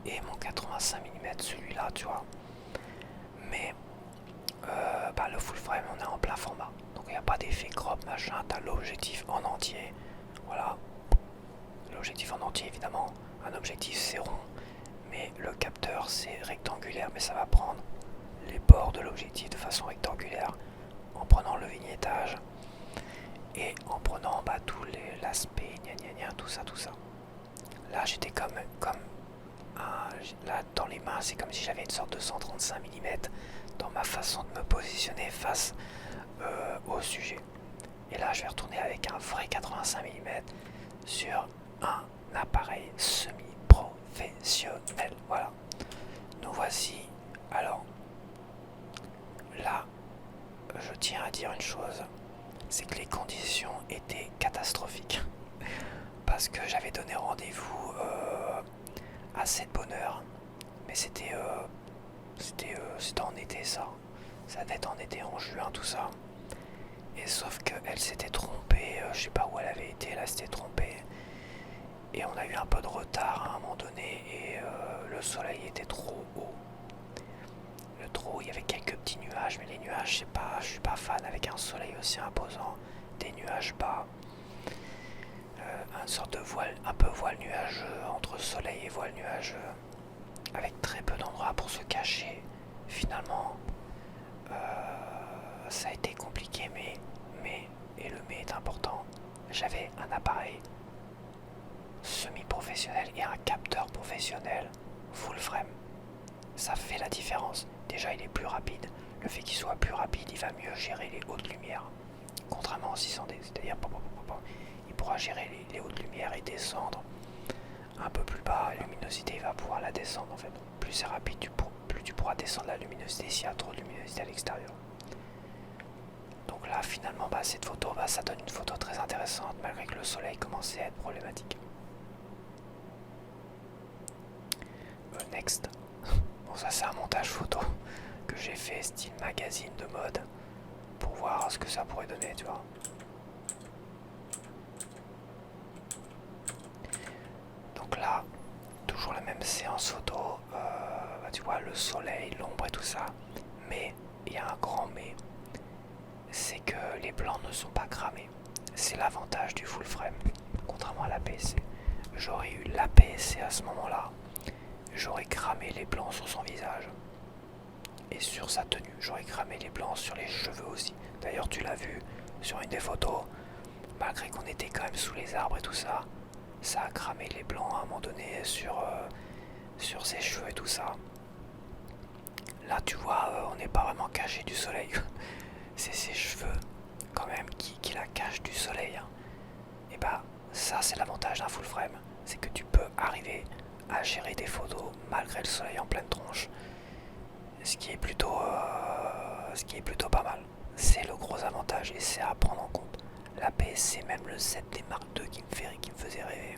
et mon 85 mm, celui-là, tu vois. Mais le full frame on est en plein format, donc il n'y a pas d'effet crop machin, t'as l'objectif en entier, voilà, l'objectif en entier évidemment, un objectif c'est rond, mais le capteur c'est rectangulaire, mais ça va prendre les bords de l'objectif de façon rectangulaire en prenant le vignettage et en prenant tout l'aspect tout ça. Là j'étais comme là dans les mains c'est comme si j'avais une sorte de 135 mm dans ma façon de me positionner face au sujet. Et là je vais retourner avec un vrai 85 mm sur un appareil semi-professionnel. Voilà. Nous voici. Alors là, je tiens à dire une chose, c'est que les conditions étaient catastrophiques. Parce que j'avais donné rendez-vous à cette bonne heure, mais c'était en été ça. Ça devait être en été, en juin, tout ça. Et sauf qu'elle s'était trompée, je sais pas où elle avait été, elle s'était trompée. Et on a eu un peu de retard à un moment donné et le soleil était trop haut. Il y avait quelques petits nuages, mais les nuages, je suis pas fan avec un soleil aussi imposant. Des nuages bas, une sorte de voile, un peu voile nuageux, entre soleil et voile nuageux, avec très peu d'endroits pour se cacher. Finalement, ça a été compliqué, et le mais est important, j'avais un appareil semi-professionnel et un capteur professionnel full frame. Ça fait la différence. Déjà il est plus rapide, le fait qu'il soit plus rapide il va mieux gérer les hautes lumières, contrairement au 600D, c'est-à-dire il pourra gérer les hautes lumières et descendre un peu plus bas, la luminosité il va pouvoir la descendre en fait. Plus c'est rapide, plus tu pourras descendre la luminosité s'il y a trop de luminosité à l'extérieur. Donc là finalement cette photo, ça donne une photo très intéressante malgré que le soleil commençait à être problématique. Next. Bon ça c'est un montage photo que j'ai fait style magazine de mode pour voir ce que ça pourrait donner, tu vois. Donc là, toujours la même séance photo, tu vois le soleil, l'ombre et tout ça, mais il y a un grand mais, c'est c'est que les blancs ne sont pas cramés. C'est l'avantage du full frame, contrairement à l'APS-C. J'aurais eu l'APS-C à ce moment-là, j'aurais cramé les blancs sur son visage et sur sa tenue. J'aurais cramé les blancs sur les cheveux aussi. D'ailleurs, tu l'as vu sur une des photos, malgré qu'on était quand même sous les arbres et tout ça, ça a cramé les blancs à un moment donné sur ses cheveux et tout ça. Là, tu vois, on n'est pas vraiment caché du soleil. C'est ses cheveux quand même qui la cachent du soleil. Hein. Et bah, ça c'est l'avantage d'un full frame, c'est que tu peux arriver à gérer des photos malgré le soleil en pleine tronche. Ce qui est plutôt pas mal. C'est le gros avantage et c'est à prendre en compte. La PS, c'est même le 7D Mark II qui me faisait rêver.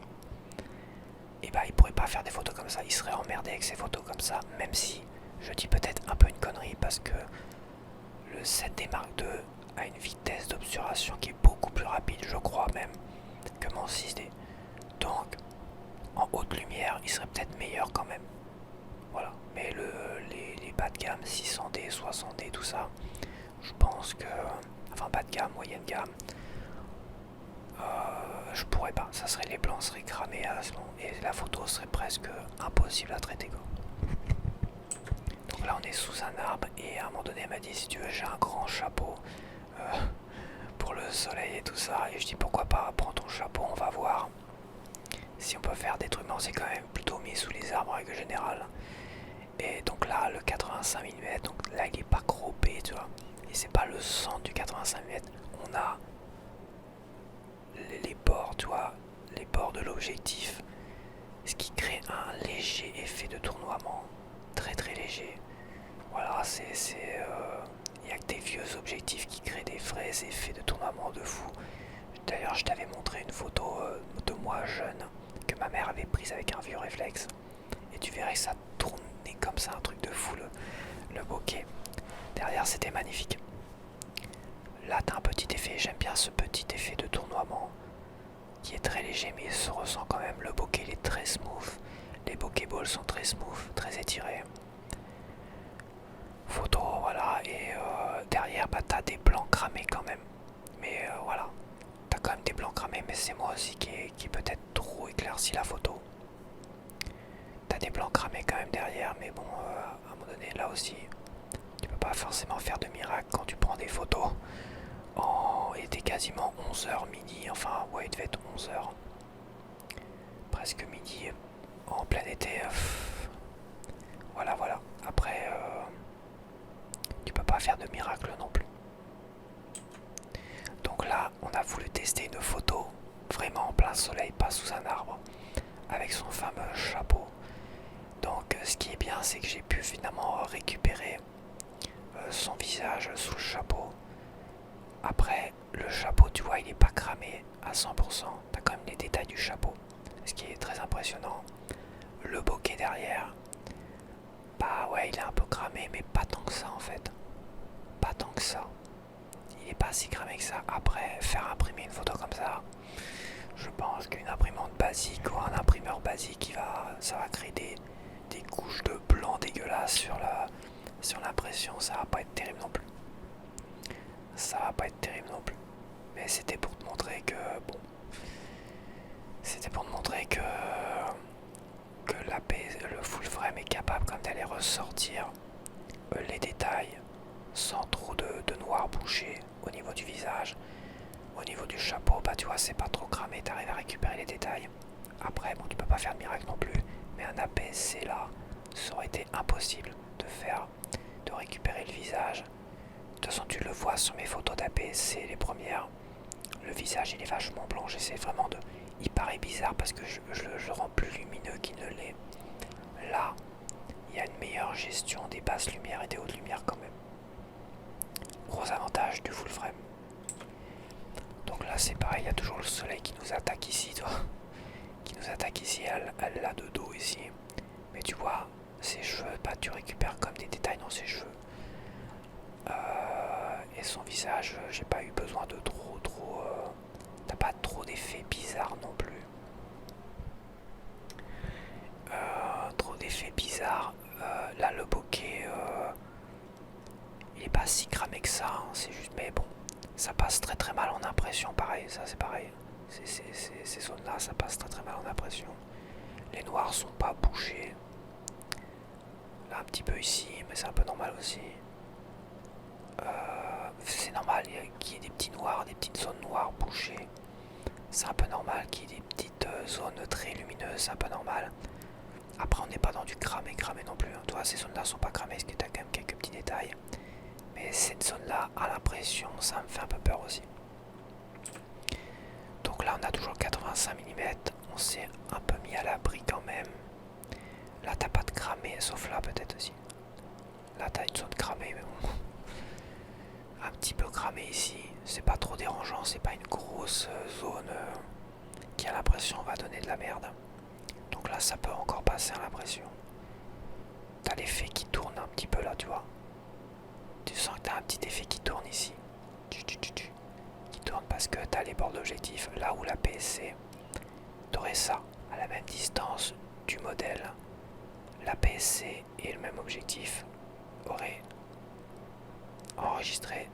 Et bah il pourrait pas faire des photos comme ça, il serait emmerdé avec ses photos comme ça, même si je dis peut-être un peu une connerie parce que le 7D Mark II a une vitesse d'obturation qui est beaucoup plus rapide, je crois même, que mon 6D. Donc en haute lumière, il serait peut-être meilleur quand même. Voilà, mais les bas de gamme, 600D, 60D, tout ça, je pense que, enfin bas de gamme, moyenne gamme, je pourrais pas, ça serait, les blancs seraient cramés à ce moment et la photo serait presque impossible à traiter quoi. Donc là on est sous un arbre et à un moment donné elle m'a dit si tu veux j'ai un grand chapeau pour le soleil et tout ça, et je dis pourquoi pas, prends ton chapeau, on va voir si on peut faire des trucs. Mais on s'est quand même plutôt mis sous les arbres en règle générale. Et donc là le 85 mm, donc là il est pas croppé tu vois, et c'est pas le centre du 85 mm, on a les bords, tu vois, les bords de l'objectif, ce qui crée un léger effet de tournoiement, très très léger. Voilà, il y a que des vieux objectifs qui créent des vrais effets de tournoiement de fou. D'ailleurs, je t'avais montré une photo de moi jeune que ma mère avait prise avec un vieux réflexe, et tu verrais que ça tournait comme ça, un truc de fou, le bokeh. Derrière, c'était magnifique. Là, t'as un petit effet, j'aime bien ce petit effet de tournoiement qui est très léger, mais il se ressent quand même. Le bokeh, il est très smooth. Les bokeh balls sont très smooth, très étirés. Photo, voilà, et derrière, bah, t'as des blancs cramés quand même. Mais voilà, t'as quand même des blancs cramés, mais c'est moi aussi qui peut-être trop éclairci la photo. T'as des blancs cramés quand même derrière, mais bon, à un moment donné, là aussi, tu peux pas forcément faire de miracle quand tu prends des photos. Il était quasiment 11h midi, enfin ouais il devait être 11h, presque midi, en plein été, voilà. Après tu peux pas faire de miracle non plus. Donc là on a voulu tester une photo vraiment en plein soleil, pas sous un arbre, avec son fameux chapeau. Donc ce qui est bien c'est que j'ai pu finalement récupérer son visage sous le chapeau. Après, le chapeau, tu vois, il est pas cramé à 100%. T'as quand même les détails du chapeau, ce qui est très impressionnant. Le bokeh derrière, bah ouais, il est un peu cramé, mais pas tant que ça en fait. Pas tant que ça. Il est pas si cramé que ça. Après, faire imprimer une photo comme ça, je pense qu'une imprimante basique ou un imprimeur basique, ça va créer des couches de blanc dégueulasses sur l'impression. Ça va pas être terrible non plus. Ça va pas être terrible non plus. Mais c'était pour te montrer que bon. C'était pour te montrer que le full frame est capable comme d'aller ressortir les détails sans trop de noir bouché au niveau du visage. Au niveau du chapeau, bah tu vois c'est pas trop cramé, t'arrives à récupérer les détails. Après bon tu peux pas faire de miracle non plus, mais un APS-C là, ça aurait été impossible de récupérer le visage. De toute façon tu le vois sur mes photos d'APS-C, les premières, le visage il est vachement blanc, j'essaie vraiment de... Il paraît bizarre parce que je le rends plus lumineux qu'il ne l'est. Là, il y a une meilleure gestion des basses lumières et des hautes lumières quand même. Gros avantage du full frame. Donc là c'est pareil, il y a toujours le soleil qui nous attaque ici, toi. Qui nous attaque ici, là de dos ici. Mais tu vois, ses cheveux, bah, tu récupères comme des détails dans ses cheveux. Et son visage, j'ai pas eu besoin de trop... T'as pas trop d'effets bizarres non plus. Trop d'effets bizarres. Là le bokeh, il est pas si cramé que ça, hein, c'est juste... Mais bon, Ça passe très très mal en impression, pareil, ça c'est pareil. Ces zones-là, ça passe très très mal en impression. Les noirs sont pas bouchés. Là un petit peu ici, mais c'est un peu normal aussi. C'est normal qu'il y ait des petits noirs, des petites zones noires bouchées. C'est un peu normal qu'il y ait des petites zones très lumineuses, c'est un peu normal. Après on n'est pas dans du cramé non plus. Hein. Toi ces zones-là sont pas cramées, parce que tu as quand même quelques petits détails. Mais cette zone-là, à l'impression, ça me fait un peu peur aussi. Donc là on a toujours 85 mm, on s'est un peu mis à l'abri quand même. Là t'as pas de cramé, sauf là peut-être aussi. Là t'as une zone cramée, mais bon. Un petit peu cramé ici, c'est pas trop dérangeant, c'est pas une grosse zone qui à l'impression va donner de la merde. Donc là ça peut encore passer à l'impression. T'as l'effet qui tourne un petit peu là, tu vois. Tu sens que t'as un petit effet qui tourne ici. Qui tourne parce que t'as les bords d'objectif. Là où la PSC, t'aurais ça à la même distance du modèle. La PSC et le même objectif auraient enregistré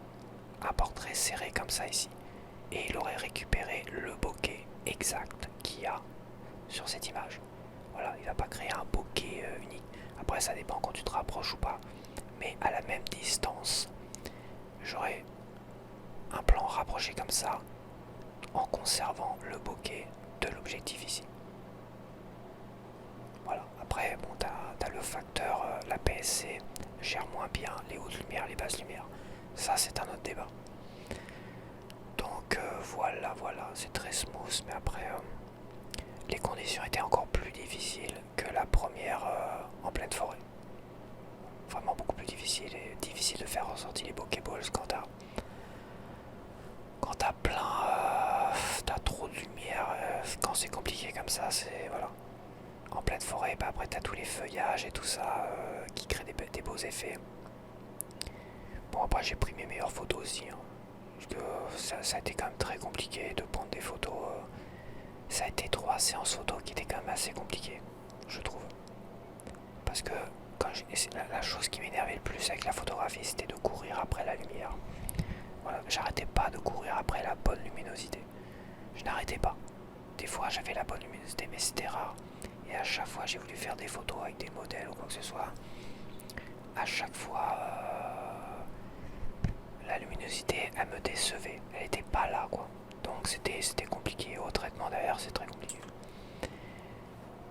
un portrait serré comme ça ici. Et il aurait récupéré le bokeh exact qu'il y a sur cette image. Voilà, il va pas créer un bokeh unique. Après ça dépend quand tu te rapproches ou pas. Mais à la même distance, j'aurais un plan rapproché comme ça en conservant le bokeh de l'objectif ici. Voilà, après bon t'as le facteur, la PSC gère moins bien les hautes lumières, les basses lumières. Ça c'est un autre débat. Donc voilà, c'est très smooth, mais après les conditions étaient encore plus difficiles que la première en pleine forêt. Vraiment beaucoup plus difficile, et difficile de faire ressortir les Pokéballs quand t'as plein, t'as trop de lumière, quand c'est compliqué comme ça, c'est voilà. En pleine forêt, bah après t'as tous les feuillages et tout ça qui créent des beaux effets. Bon après j'ai pris mes meilleures photos aussi, hein, parce que ça a été quand même très compliqué de prendre des photos. Ça a été 3 séances photo qui étaient quand même assez compliquées, je trouve. Parce que la chose qui m'énervait le plus avec la photographie, c'était de courir après la lumière. Voilà, j'arrêtais pas de courir après la bonne luminosité. Je n'arrêtais pas. Des fois j'avais la bonne luminosité, mais c'était rare. Et à chaque fois j'ai voulu faire des photos avec des modèles ou quoi que ce soit. À chaque fois, la luminosité, elle me décevait. Elle était pas là, quoi. Donc c'était compliqué. Au traitement derrière, c'est très compliqué.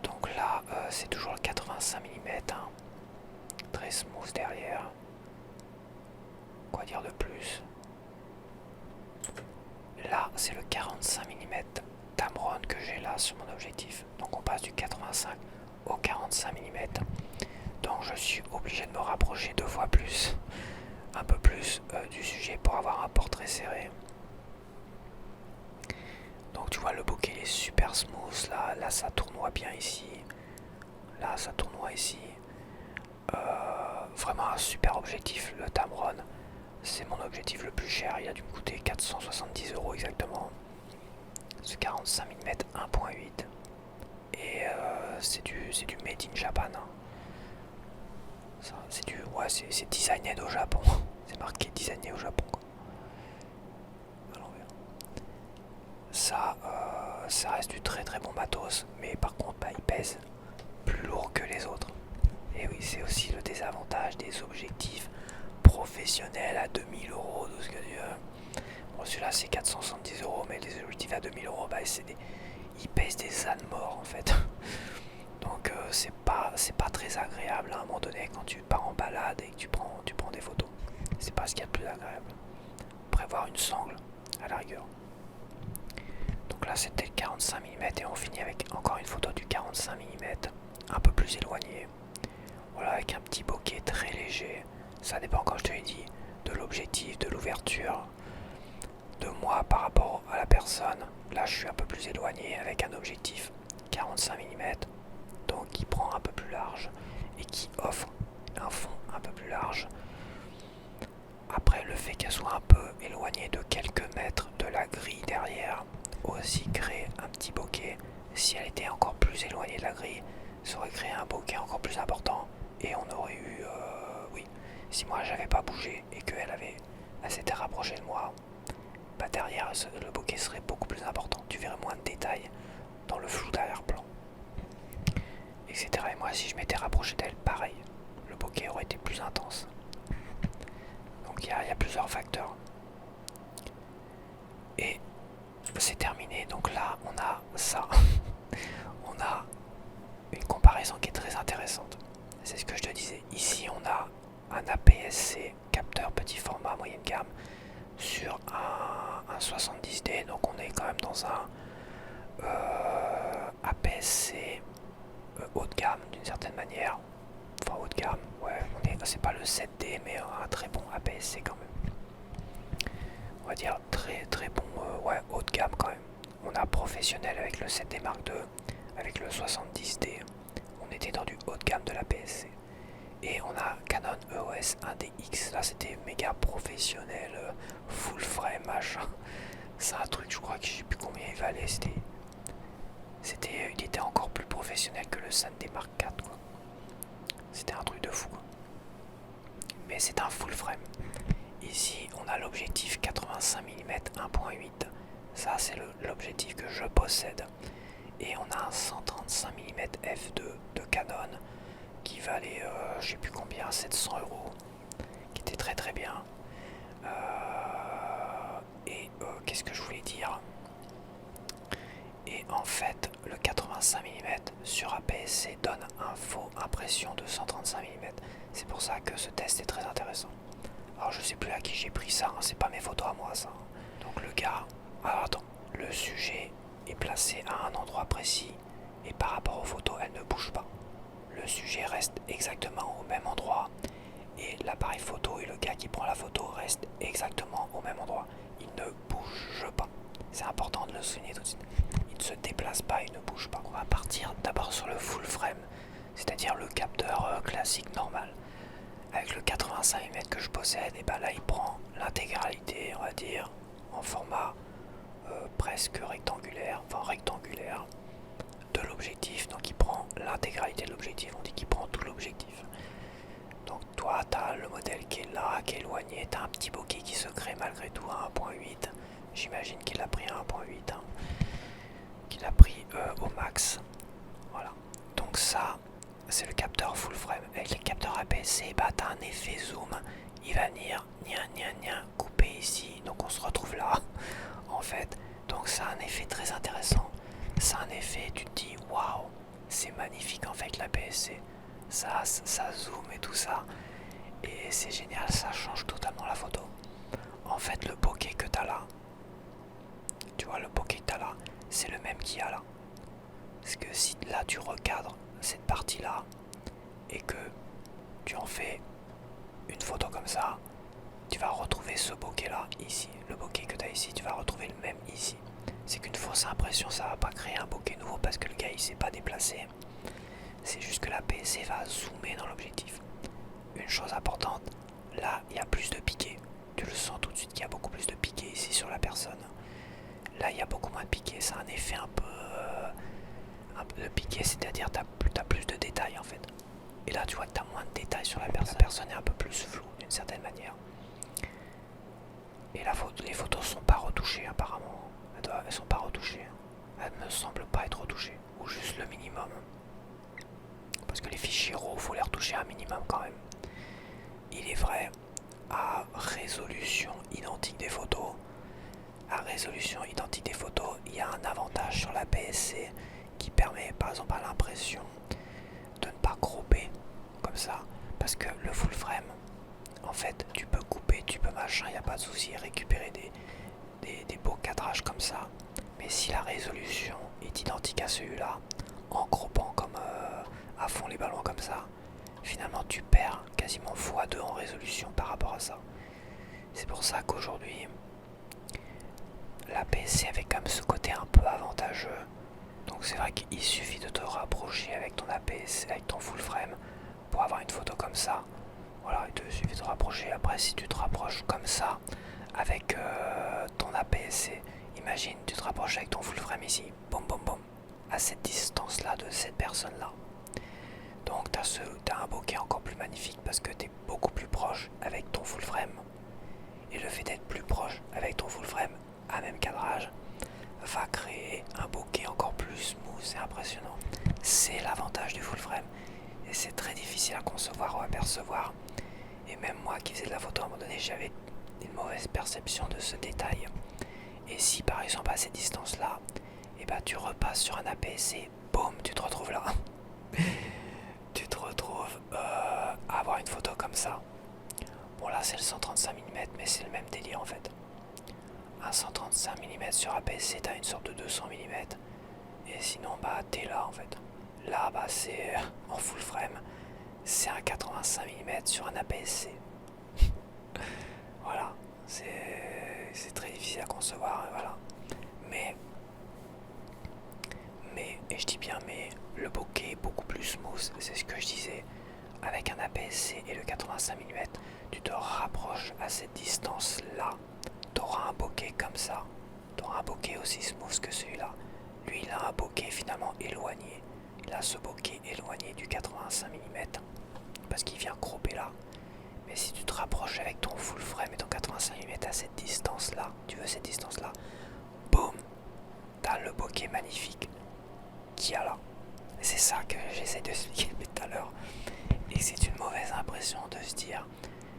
Donc là, c'est toujours le 85 mm. Hein. Très smooth derrière. Quoi dire de plus? Là, c'est le 45 mm Tamron que j'ai là sur mon objectif. Donc on passe du 85 au 45 mm. Donc je suis obligé de me rapprocher 2 fois plus, un peu plus du sujet pour avoir un portrait serré. Donc tu vois le bokeh est super smooth, là ça tournoie bien ici, là ça tournoie ici. Vraiment un super objectif, le Tamron. C'est mon objectif le plus cher, il a dû me coûter 470 € exactement. Ce 45 mm 1.8. Et c'est du made in Japan. Hein. C'est designé au Japon. C'est marqué designé au Japon. Quoi. À l'envers. Ça reste du très très bon matos, mais par contre bah, il pèse plus lourd que les autres. Et oui, c'est aussi le désavantage des objectifs professionnels à 2000 €. Bon, celui-là c'est 470 €, mais les objectifs à 2000 €, bah, ils pèsent des ânes morts en fait. Donc c'est pas très agréable à un moment donné quand tu pars en balade et que tu prends des photos. C'est pas ce qu'il y a de plus agréable. Prévoir une sangle à la rigueur. Donc là c'était le 45 mm et on finit avec encore une photo du 45 mm un peu plus éloigné. Voilà, avec un petit bokeh très léger. Ça dépend, comme je te l'ai dit, de l'objectif, de l'ouverture, de moi par rapport à la personne. Là je suis un peu plus éloigné avec un objectif 45 mm. Donc qui prend un peu plus large et qui offre un fond un peu plus large. Après le fait qu'elle soit un peu éloignée de quelques mètres de la grille derrière aussi crée un petit bokeh. Si elle était encore plus éloignée de la grille, ça aurait créé un bokeh encore plus important et on aurait eu oui, si moi j'avais pas bougé et qu'elle s'était rapprochée de moi, bah derrière le bokeh serait beaucoup plus important. Tu verrais moins de détails dans le flou d'arrière-plan, etc. Et moi, si je m'étais rapproché d'elle, pareil, le bokeh aurait été plus intense. Donc il y a plusieurs facteurs. Et c'est terminé. Donc là, on a ça. On a une comparaison qui est très intéressante. C'est ce que je te disais. Ici, on a un APS-C, capteur petit format moyenne gamme, sur un 70D. Donc on est quand même dans un APS-C haut de gamme d'une certaine manière. Enfin haut de gamme, ouais, c'est pas le 7D, mais un très bon APS-C quand même. On va dire très très bon, ouais, haut de gamme quand même. On a professionnel avec le 7D Mark II, avec le 70D. On était dans du haut de gamme de l'APS-C. Et on a Canon EOS 1DX, là c'était méga professionnel, full frame, machin. C'est un truc, je crois que je sais plus combien il valait, il était encore plus professionnel que le 5D Mark IV, quoi. C'était un truc de fou, quoi. Mais c'est un full frame. Ici on a l'objectif 85 mm 1.8, ça c'est l'objectif que je possède. Et on a un 135 mm f2 de Canon qui valait je sais plus combien, 700 €, qui était très très bien. Qu'est-ce que je voulais dire? Et en fait, le 85 mm sur APS-C donne un faux impression de 135 mm. C'est pour ça que ce test est très intéressant. Alors je sais plus à qui j'ai pris ça, hein, c'est pas mes photos à moi ça. Donc le gars, alors attends, le sujet est placé à un endroit précis et par rapport aux photos, elle ne bouge pas. Le sujet reste exactement au même endroit et l'appareil photo et le gars qui prend la photo restent exactement au même endroit. Il ne bouge pas. C'est important de le souligner tout de suite. Il ne se déplace pas, il ne bouge pas. On va partir d'abord sur le full frame, c'est-à-dire le capteur classique normal. Avec le 85 mm que je possède, et ben là il prend l'intégralité, on va dire, en format presque rectangulaire, enfin rectangulaire, de l'objectif. Donc il prend l'intégralité de l'objectif, on dit qu'il prend tout l'objectif. Donc toi tu as le modèle qui est là, qui est éloigné, tu as un petit bokeh qui se crée malgré tout à 1.8. J'imagine qu'il a pris à 1.8, hein, qu'il a pris au max. Voilà. Donc ça, c'est le capteur full frame. Avec les capteurs APS-C, bah t'as un effet zoom. Il va venir couper ici. Donc on se retrouve là, en fait. Donc c'est un effet très intéressant. C'est un effet, tu te dis, waouh, c'est magnifique en fait l'APS-C. Ça zoom et tout ça. Et c'est génial, ça change totalement la photo. En fait, le bokeh que t'as là, tu vois, le bokeh que t'as là, c'est le même qu'il y a là. Parce que si là tu recadres cette partie là et que tu en fais une photo comme ça, tu vas retrouver ce bokeh là ici. Le bokeh que tu as ici, tu vas retrouver le même ici. C'est qu'une fausse impression, ça va pas créer un bokeh nouveau parce que le gars il s'est pas déplacé. C'est juste que la PSC va zoomer dans l'objectif. Une chose importante, là il y a plus de piqué. Tu le sens tout de suite qu'il y a beaucoup plus de piqué ici sur la personne. Là il y a beaucoup moins de piqué, c'est un effet un peu de piqué, c'est-à-dire t'as plus de détails en fait. Et là tu vois que t'as moins de détails sur la personne. La personne est un peu plus floue d'une certaine manière. Et les photos sont pas retouchées apparemment. Elles sont pas retouchées. Elles me semblent pas être retouchées. Ou juste le minimum. Parce que les fichiers RAW, faut les retoucher un minimum quand même. Il est vrai, à résolution identique des photos, il y a un avantage sur la PSC qui permet par exemple à l'impression de ne pas cropper comme ça. Parce que le full frame, en fait, tu peux couper, tu peux machin, il n'y a pas de souci, récupérer des beaux cadrages comme ça. Mais si la résolution est identique à celui-là, en croppant comme à fond les ballons comme ça, finalement tu perds quasiment x2 en résolution par rapport à ça. C'est pour ça qu'aujourd'hui, la PSC avait quand même ce côté un peu avantageux. Donc c'est vrai qu'il suffit de te rapprocher avec ton APS, avec ton full frame pour avoir une photo comme ça. Voilà, il te suffit de te rapprocher. Après, si tu te rapproches comme ça avec ton APS-C, imagine, tu te rapproches avec ton full frame ici, boum boum boum, à cette distance-là de cette personne-là. Donc t'as un bokeh encore plus magnifique parce que tu es beaucoup plus proche avec ton full frame. Et le fait d'être plus proche avec ton full frame difficile à concevoir ou à percevoir. Et même moi qui faisais de la photo à un moment donné, j'avais une mauvaise perception de ce détail. Et si par exemple à cette distance-là, et bah tu repasses sur un APS-C, boum, tu te retrouves là. Tu te retrouves à avoir une photo comme ça. Bon là c'est le 135 mm, mais c'est le même délire en fait. Un 135 mm sur APS-C, t'as une sorte de 200 mm. Et sinon bah t'es là en fait. Là bah c'est en full frame, c'est un 85 mm sur un APS-C. Voilà, c'est très difficile à concevoir, voilà. Mais, et je dis bien mais, le bokeh est beaucoup plus smooth, c'est ce que je disais. Avec un APS-C et le 85 mm, tu te rapproches à cette distance-là. Tu auras un bokeh comme ça. Tu auras un bokeh aussi smooth que celui-là. Lui, il a un bokeh finalement éloigné. Il a ce bokeh éloigné du 85 mm parce qu'il vient cropper là. Mais si tu te rapproches avec ton full frame et ton 85 mm à cette distance-là, tu veux cette distance-là, boum, t'as le bokeh magnifique qu'il y a là. Et c'est ça que j'essaie de expliquer depuis tout à l'heure. Et c'est une mauvaise impression de se dire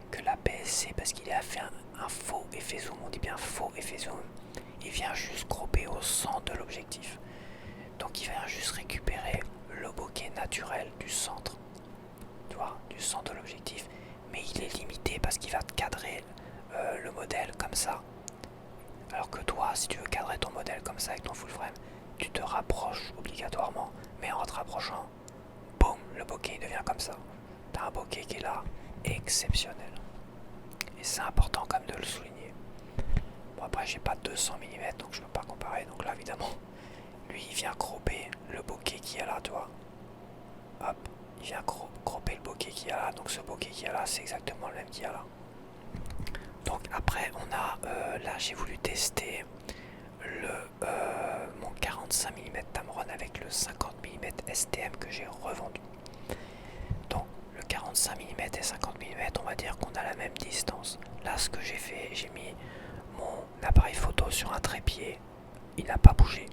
que l'APS-C, parce qu'il a fait un faux effet zoom, on dit bien faux effet zoom, il vient juste cropper au centre de l'objectif. Donc il vient juste récupérer le bokeh naturel du centre, tu vois, du centre de l'objectif. Mais il est limité parce qu'il va te cadrer le modèle comme ça. Alors que toi, si tu veux cadrer ton modèle comme ça avec ton full frame, tu te rapproches obligatoirement. Mais en te rapprochant, boum, le bokeh devient comme ça. T'as un bokeh qui est là, exceptionnel. Et c'est important quand même de le souligner. Bon après j'ai pas 200 mm donc je peux pas comparer. Donc là évidemment, lui il vient cropper le bokeh qu'il y a là, tu vois. Hop, il vient cropper le bokeh qu'il y a là. Donc ce bokeh qu'il y a là, c'est exactement le même qu'il y a là. Donc après on a, là j'ai voulu tester mon 45 mm Tamron avec le 50 mm STM que j'ai revendu. Donc le 45 mm et 50 mm, on va dire qu'on a la même distance. Là ce que j'ai fait, j'ai mis mon appareil photo sur un trépied, il n'a pas bougé.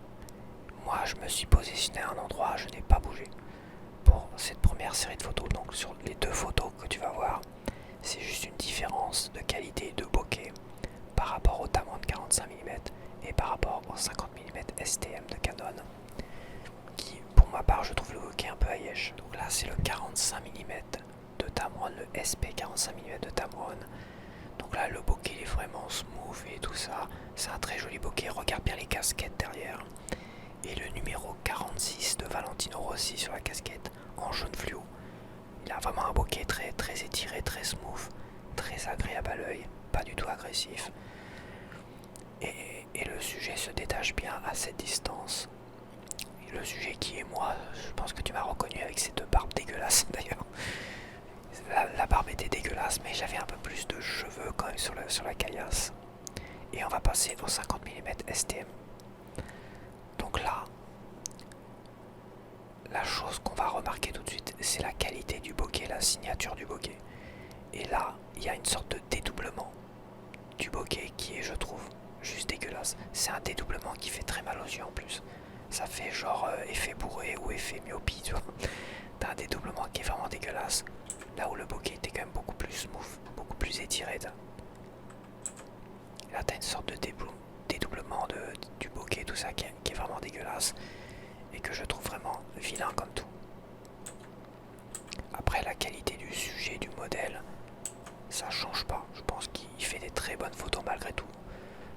Moi je me suis positionné à un endroit, je n'ai pas bougé pour cette première série de photos. Donc sur les deux photos que tu vas voir, c'est juste une différence de qualité de bokeh par rapport au Tamron de 45 mm et par rapport au 50 mm STM de Canon, qui pour ma part je trouve le bokeh un peu aïesh. Donc là c'est le 45 mm de Tamron, le SP 45 mm de Tamron. Donc là le bokeh est vraiment smooth et tout ça, c'est un très joli bokeh. Regarde bien les casquettes derrière et le numéro 46 de Valentino Rossi sur la casquette en jaune fluo. Il a vraiment un bokeh très, très étiré, très smooth, très agréable à l'œil, pas du tout agressif. Et le sujet se détache bien à cette distance. Et le sujet qui est moi, je pense que tu m'as reconnu avec ces deux barbes dégueulasses d'ailleurs. La barbe était dégueulasse, mais j'avais un peu plus de cheveux quand même sur la caillasse. Et on va passer au 50 mm STM. Donc là, la chose qu'on va remarquer tout de suite, c'est la qualité du bokeh, la signature du bokeh. Et là, il y a une sorte de dédoublement du bokeh qui est, je trouve, juste dégueulasse. C'est un dédoublement qui fait très mal aux yeux en plus. Ça fait genre effet bourré ou effet myopie, tu vois. T'as un dédoublement qui est vraiment dégueulasse. Là où le bokeh était quand même beaucoup plus smooth, beaucoup plus étiré. Là t'as une sorte de dédoublement du bokeh, tout ça qui est vraiment dégueulasse. Et que je trouve vraiment vilain comme tout. Après la qualité du sujet, du modèle, ça change pas. Je pense qu'il fait des très bonnes photos malgré tout.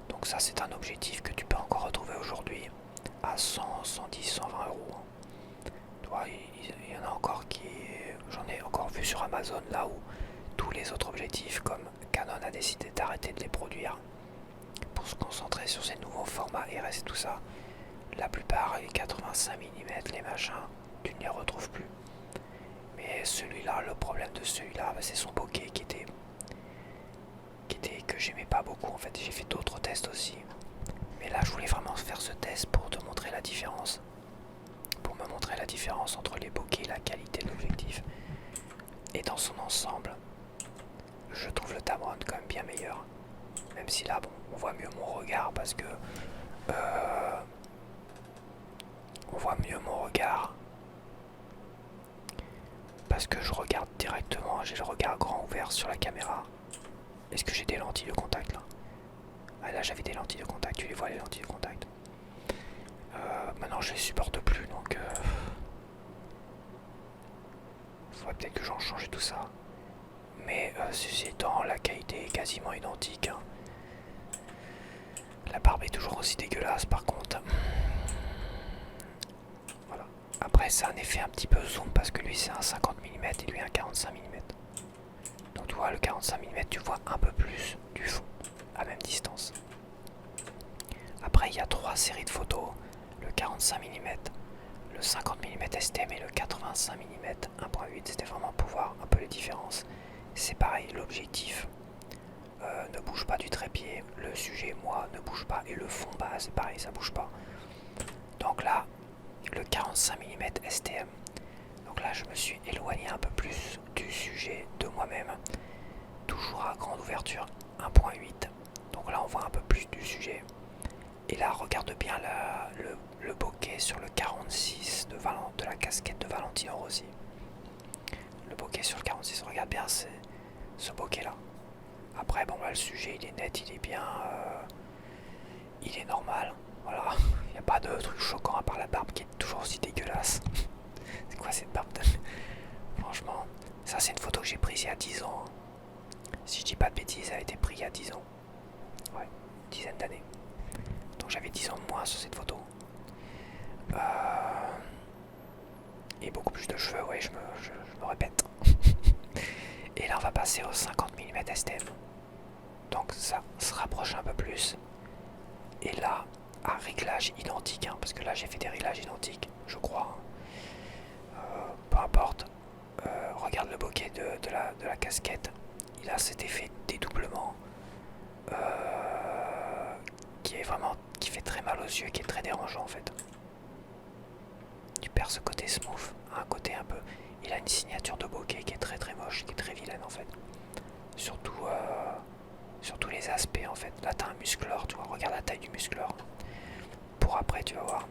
Donc ça c'est un objectif que tu peux encore retrouver aujourd'hui à 100, 110, 120 euros. Il y en a encore qui... J'en ai encore vu sur Amazon là où tous les autres objectifs comme Canon a décidé d'arrêter de les produire pour se concentrer sur ces nouveaux formats RS et tout ça. La plupart, les 85 mm, les machins, tu ne les retrouves plus. Mais celui-là, le problème de celui-là, c'est son bokeh que j'aimais pas beaucoup en fait. J'ai fait d'autres tests aussi. Mais là, je voulais vraiment faire ce test pour te montrer la différence. Pour me montrer la différence entre les bokeh, la qualité de l'objectif. Et dans son ensemble, je trouve le Tamron quand même bien meilleur. Même si là, bon, on voit mieux mon regard parce que... parce que je regarde directement, j'ai le regard grand ouvert sur la caméra. Est-ce que j'ai des lentilles de contact là? Ah là j'avais des lentilles de contact, tu les vois les lentilles de contact. Maintenant je les supporte plus donc faudrait peut-être que j'en change tout ça. Mais ceci étant, la qualité est quasiment identique. Hein. La barbe est toujours aussi dégueulasse par contre. Voilà. Après c'est un effet un petit peu zoom parce que lui c'est un 50 mm et lui un 45 mm. Donc tu vois le 45 mm tu vois un peu plus du fond à même distance. Après il y a trois séries de photos. Le 45 mm, le 50 mm STM et le 85 mm 1.8. C'était vraiment pour voir un peu les différences. C'est pareil, l'objectif ne bouge pas du trépied, le sujet moi ne bouge pas et le fond bas c'est pareil, ça bouge pas. Donc là, le 45 mm STM. Donc là je me suis éloigné un peu plus du sujet de moi-même. Toujours à grande ouverture 1.8. Donc là on voit un peu plus du sujet. Et là regarde bien le bokeh sur le 46 de la casquette de Valentino Rossi. Le bokeh sur le 46, regarde bien ce bokeh là. Après bon là le sujet il est net, il est bien, il est normal. Voilà, il n'y a pas de truc choquant à part la barbe qui est toujours aussi dégueulasse. C'est quoi cette barbe? Franchement, ça c'est une photo que j'ai prise il y a 10 ans. Si je dis pas de bêtises, ça a été pris il y a 10 ans. Ouais, une dizaine d'années. Donc j'avais 10 ans de moins sur cette photo. Et beaucoup plus de cheveux, ouais, je me répète. Et là on va passer au 50 mm STM. Donc ça se rapproche un peu plus. Et là, à réglage identique, hein, parce que là j'ai fait des réglages identiques, je crois. Peu importe. Regarde le bokeh de la casquette. Il a cet effet dédoublement qui fait très mal aux yeux, qui est très dérangeant en fait. Tu perds ce côté smooth, un côté un peu. Il a une signature de bokeh qui est très très moche, qui est très vilaine en fait. Surtout sur tous les aspects en fait. Là t'as un musclor, tu vois, regarde la taille du musclor. Pour après tu vas voir.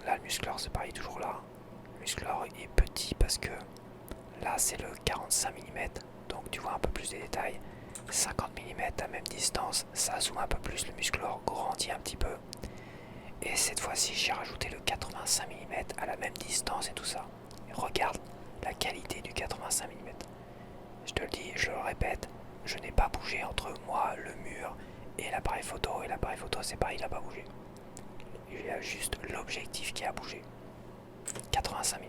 Là le musclor c'est pareil, toujours là. Le musclor est petit parce que là c'est le 45 mm, donc tu vois un peu plus des détails. 50 mm à même distance, ça zoome un peu plus, le musclor grandit un petit peu. Et cette fois-ci j'ai rajouté le 85 mm à la même distance et tout ça. Et regarde la qualité du 85 mm. Je te le dis, je le répète, je n'ai pas bougé entre moi, le mur et l'appareil photo. Et l'appareil photo c'est pareil, il n'a pas bougé. Il y a juste l'objectif qui a bougé. 85 mm.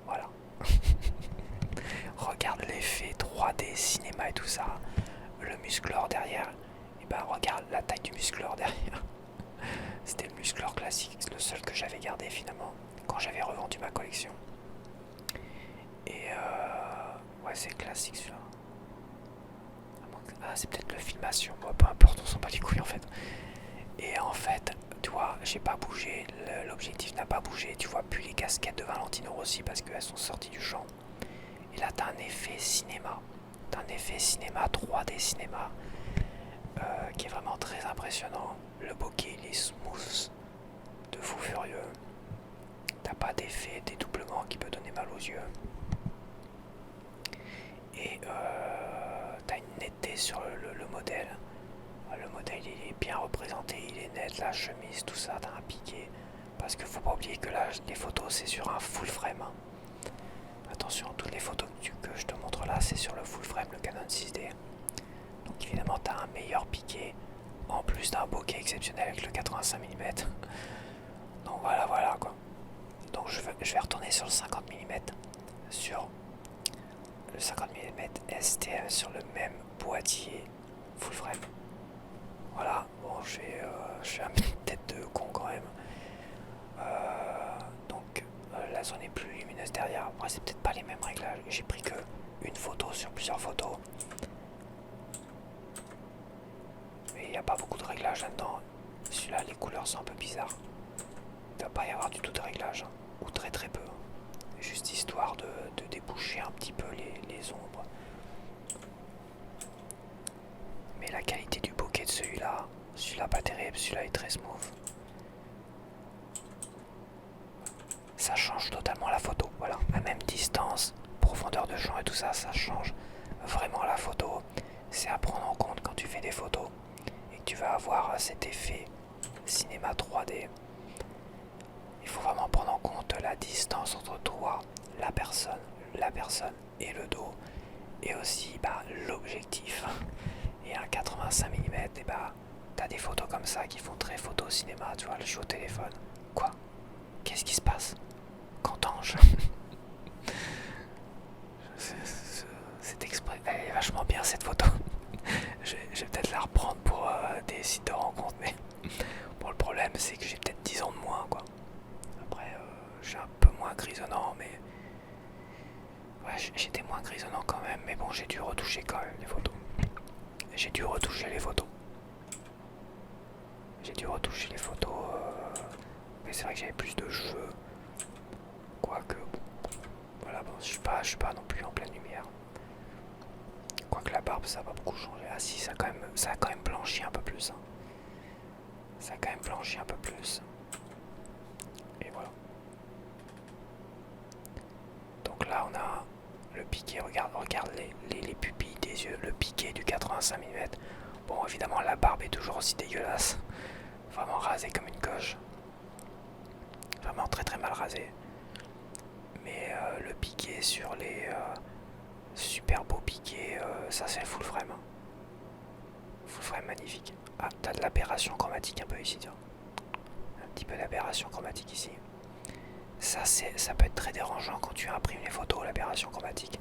Voilà. Regarde l'effet 3D, cinéma et tout ça. Le musclor derrière. Et ben regarde la taille du musclor derrière. C'était le musclor classique, c'est le seul que j'avais gardé finalement quand j'avais revendu ma collection. Et ouais c'est classique celui-là. Ah c'est peut-être le filmation, bon, peu importe, on s'en bat les couilles en fait. Et en fait, tu vois, j'ai pas bougé, l'objectif n'a pas bougé, tu vois plus les casquettes de Valentino Rossi parce qu'elles sont sorties du champ. Et là t'as un effet cinéma, 3D cinéma qui est vraiment très impressionnant. Le bokeh il est smooth, de fou furieux. T'as pas d'effet dédoublement qui peut donner mal aux yeux. Et t'as une netteté sur le modèle. Le modèle il est bien représenté, il est net, la chemise, tout ça, t'as un piqué. Parce qu'il faut pas oublier que là, les photos c'est sur un full frame. Hein. Attention, toutes les photos que je te montre là, c'est sur le full frame, le Canon 6D. Donc évidemment, t'as un meilleur piqué, en plus d'un bokeh exceptionnel avec le 85 mm. Donc voilà quoi. Donc je vais retourner sur le 50 mm, sur le 50 mm STM sur le même boîtier full frame. Voilà, bon je fais une tête de con quand même. Donc la zone est plus lumineuse derrière. Après c'est peut-être pas les mêmes réglages. J'ai pris que une photo sur plusieurs photos. Mais il n'y a pas beaucoup de réglages là-dedans. Celui-là les couleurs sont un peu bizarres. Il ne va pas y avoir du tout de réglage. Hein. Ou très très peu. Juste histoire de déboucher un petit peu les ombres. Mais la qualité du bokeh de celui-là pas terrible, celui-là est très smooth. ça change totalement la photo. Voilà, à même distance, profondeur de champ et tout ça, ça change vraiment la photo. C'est à prendre en compte quand tu fais des photos et que tu vas avoir cet effet cinéma 3D. Il faut vraiment prendre en compte la distance entre toi, la personne et le dos, et aussi l'objectif. Et un 85 mm, et t'as des photos comme ça qui font très photo cinéma, tu vois, je suis au téléphone. Quoi? Qu'est-ce qui se passe? Qu'entends-je? C'est exprès. Elle est vachement bien cette photo. Je vais peut-être la reprendre pour des sites de rencontres, mais bon, le problème c'est que j'ai peut-être 10 ans de moins, quoi. Après, je suis un peu moins grisonnant, mais ouais, j'étais moins grisonnant quand même, mais bon, j'ai dû retoucher quand même les photos. J'ai dû retoucher les photos. Mais c'est vrai que j'avais plus de cheveux. Quoique, voilà, bon, je suis pas non plus en pleine lumière. Quoique la barbe, ça va beaucoup changer. Ah si, ça a quand même blanchi un peu plus. Hein. Ça a quand même blanchi un peu plus. Et voilà. Donc là, on a le piqué. Regarde les pupilles des yeux. Le piqué du 85 mm. Bon, évidemment, la barbe est toujours aussi dégueulasse. Vraiment rasée comme une coche. Vraiment très très mal rasée. Mais le piqué sur les super beaux piqués, ça c'est le full frame. Full frame magnifique. Ah, t'as de l'aberration chromatique un peu ici, tiens. Un petit peu d'aberration chromatique ici. Ça peut être très dérangeant quand tu imprimes les photos, l'aberration chromatique.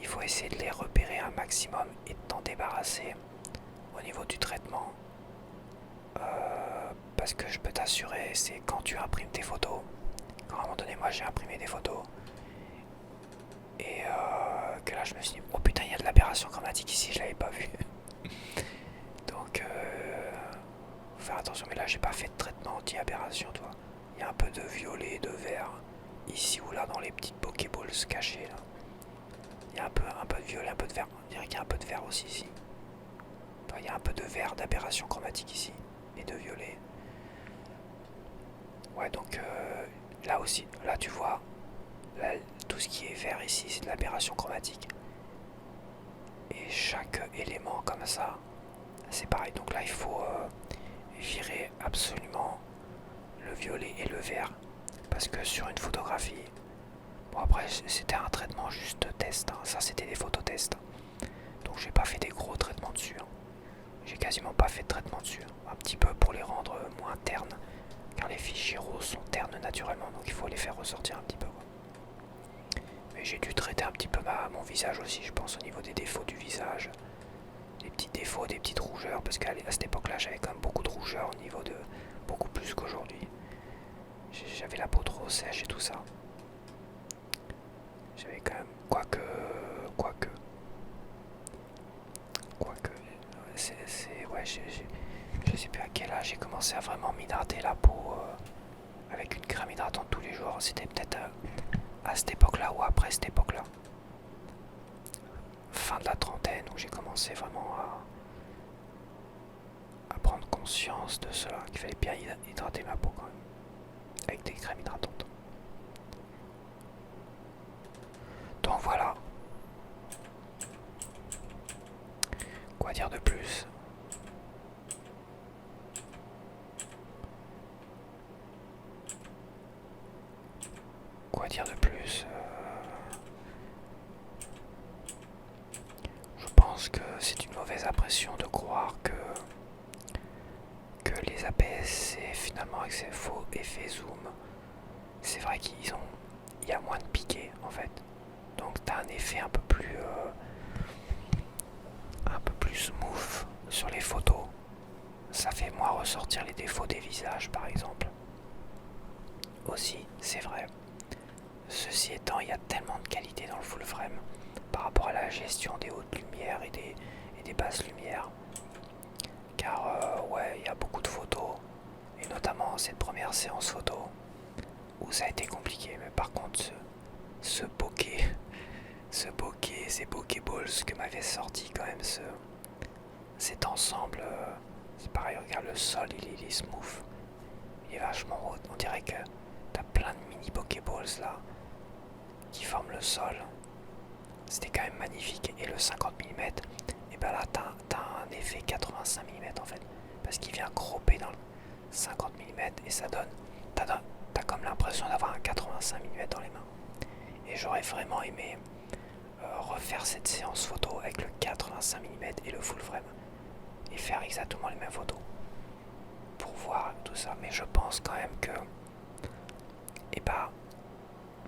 Il faut essayer de les repérer un maximum et de t'en débarrasser au niveau du traitement. Parce que je peux t'assurer, c'est quand tu imprimes tes photos. Quand à un moment donné, moi j'ai imprimé des photos. Et que là je me suis dit, oh putain, il y a de l'aberration chromatique ici, je l'avais pas vu. Donc, faut faire attention, mais là j'ai pas fait de traitement anti-aberration, toi. Il y a un peu de violet, de vert, ici ou là dans les petites pokéballs cachées là. Il y a un peu de violet, un peu de vert. On dirait qu'il y a un peu de vert aussi ici. Il y a un peu de vert d'aberration chromatique ici et de violet. Ouais, donc là aussi, là tu vois, là, tout ce qui est vert ici, c'est de l'aberration chromatique. Et chaque élément comme ça, c'est pareil. Donc là, il faut virer absolument le violet et le vert. Parce que sur une photographie, bon après c'était un traitement juste test, hein. Ça c'était des photos tests. Donc j'ai pas fait des gros traitements dessus. Hein. J'ai quasiment pas fait de traitement dessus. Un petit peu pour les rendre moins ternes. Car les fichiers RAW sont ternes naturellement, donc il faut les faire ressortir un petit peu. Quoi. Mais j'ai dû traiter un petit peu mon visage aussi, je pense, au niveau des défauts du visage. Des petits défauts, des petites rougeurs, parce qu'à cette époque-là, j'avais quand même beaucoup de rougeurs au niveau de... beaucoup plus qu'aujourd'hui. J'avais la peau trop sèche et tout ça. J'avais quand même... Quoique... Ouais, je sais plus à quel âge j'ai commencé à vraiment m'hydrater la peau avec une crème hydratante tous les jours. C'était peut-être à cette époque-là ou après cette époque-là. Fin de la trentaine où j'ai commencé vraiment à prendre conscience de cela, qu'il fallait bien hydrater ma peau quand même. Avec des crèmes hydratantes. Donc voilà. Quoi dire de plus? Quoi dire de plus? Je pense que c'est une mauvaise impression de croire que les APS-C finalement avec ces faux effets zoom, c'est vrai qu'il y a moins de piqué en fait. Donc t'as un effet un peu plus smooth sur les photos. Ça fait moins ressortir les défauts des visages par exemple. Aussi, c'est vrai. Ceci étant, il y a tellement de qualité dans le full frame par rapport à la gestion des hautes lumières et des basses lumières. Car ouais, il y a beaucoup de photos, et notamment cette première séance photo, où ça a été compliqué. Mais par contre, ces bokeh balls que m'avait sorti quand même cet ensemble, c'est pareil, regarde le sol, il est smooth, il est vachement haut, on dirait que t'as plein de mini Pokéballs là qui forment le sol. C'était quand même magnifique. Et le 50 mm, et ben là t'as un effet 85 mm en fait. Parce qu'il vient cropper dans le 50 mm et ça donne. T'as comme l'impression d'avoir un 85 mm dans les mains. Et j'aurais vraiment aimé refaire cette séance photo avec le 85 mm et le full frame. Et faire exactement les mêmes photos. Pour voir tout ça. Mais je pense quand même que. Et bah.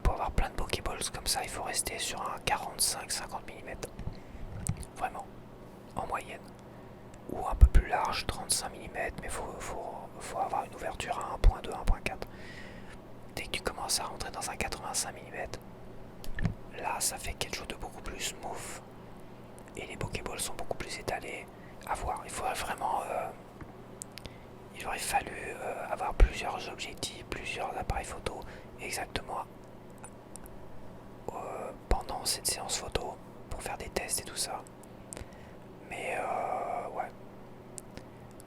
Pour avoir plein de Pokéballs comme ça, il faut rester sur un 45-50 mm. Vraiment. En moyenne. Ou un peu plus large, 35 mm, mais faut avoir une ouverture à 1.2, 1.4. Dès que tu commences à rentrer dans un 85 mm, là ça fait quelque chose de beaucoup plus smooth. Et les Pokéballs sont beaucoup plus étalés. À voir, il faudrait vraiment... il aurait fallu avoir plusieurs objectifs, plusieurs appareils photo, exactement pendant cette séance photo, pour faire des tests et tout ça. Mais ouais,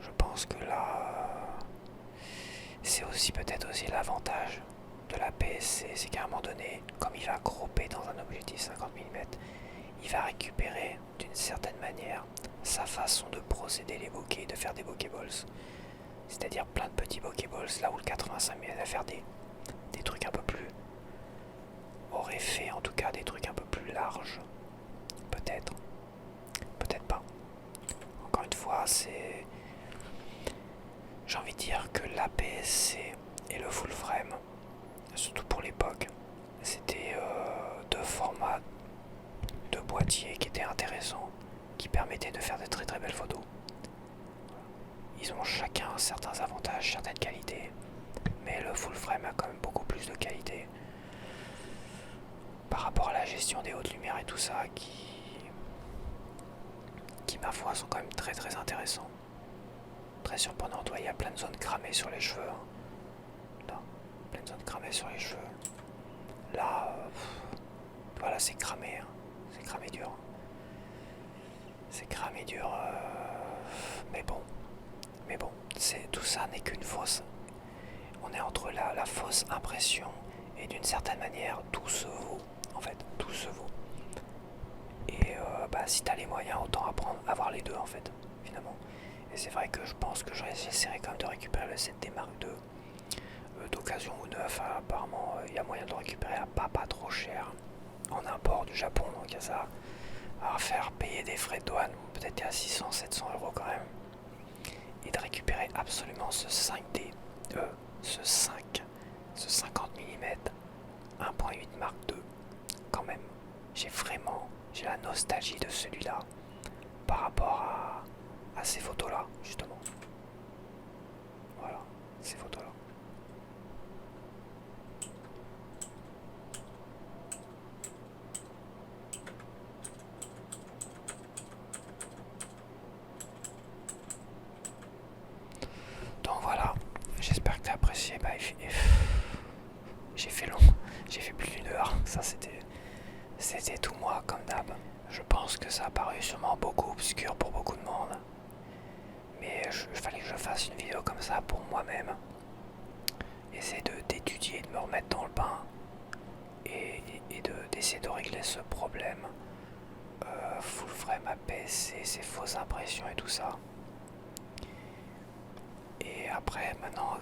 je pense que là, c'est aussi peut-être aussi l'avantage de la PSC, c'est qu'à un moment donné, comme il va cropper dans un objectif 50 mm, il va récupérer d'une certaine manière sa façon de procéder les bokeh, de faire des Pokéballs. C'est-à-dire plein de petits Pokéballs, là où le 85 mm va faire des trucs un peu plus... aurait fait en tout cas des trucs un peu plus larges. Peut-être. Peut-être pas. Encore une fois, c'est... J'ai envie de dire que l'APS-C et le full frame, surtout pour l'époque, c'était deux formats de boîtiers qui étaient intéressants, qui permettaient de faire de très très belles photos. Ils ont chacun certains avantages, certaines qualités, mais le full frame a quand même beaucoup plus de qualité par rapport à la gestion des hautes lumières et tout ça, qui ma foi sont quand même très très intéressants. Très surprenant. Il y a plein de zones cramées sur les cheveux. Là, plein de zones cramées sur les cheveux. Là, voilà, c'est cramé. Hein. C'est cramé dur. C'est cramé dur. Mais bon. Tout ça n'est qu'une fausse. On est entre la fausse impression et d'une certaine manière, tout se vaut. En fait, tout se vaut. Et si t'as les moyens, autant apprendre à avoir les deux en fait, finalement. Et c'est vrai que je pense que j'essaierai quand même de récupérer le 7D Mark II d'occasion ou neuf. Apparemment, il y a moyen de le récupérer à pas trop cher en import du Japon, donc il y a ça à faire payer des frais de douane, peut-être à 600-700 € quand même. Et de récupérer absolument ce 5D, ce 50 mm 1.8 Mark II, quand même. J'ai la nostalgie de celui-là par rapport à ces photos-là, justement. Voilà, ces photos-là. Donc voilà, j'espère que tu as apprécié. J'ai fait long, j'ai fait plus d'une heure. Ça c'était tout moi comme d'hab. Je pense que ça a paru sûrement beaucoup obscur pour beaucoup de monde. Mais il fallait que je fasse une vidéo comme ça pour moi-même. Essayer d'étudier, de me remettre dans le bain. Et d'essayer de régler ce problème. Full frame APS-C, ces fausses impressions et tout ça. Et après, maintenant,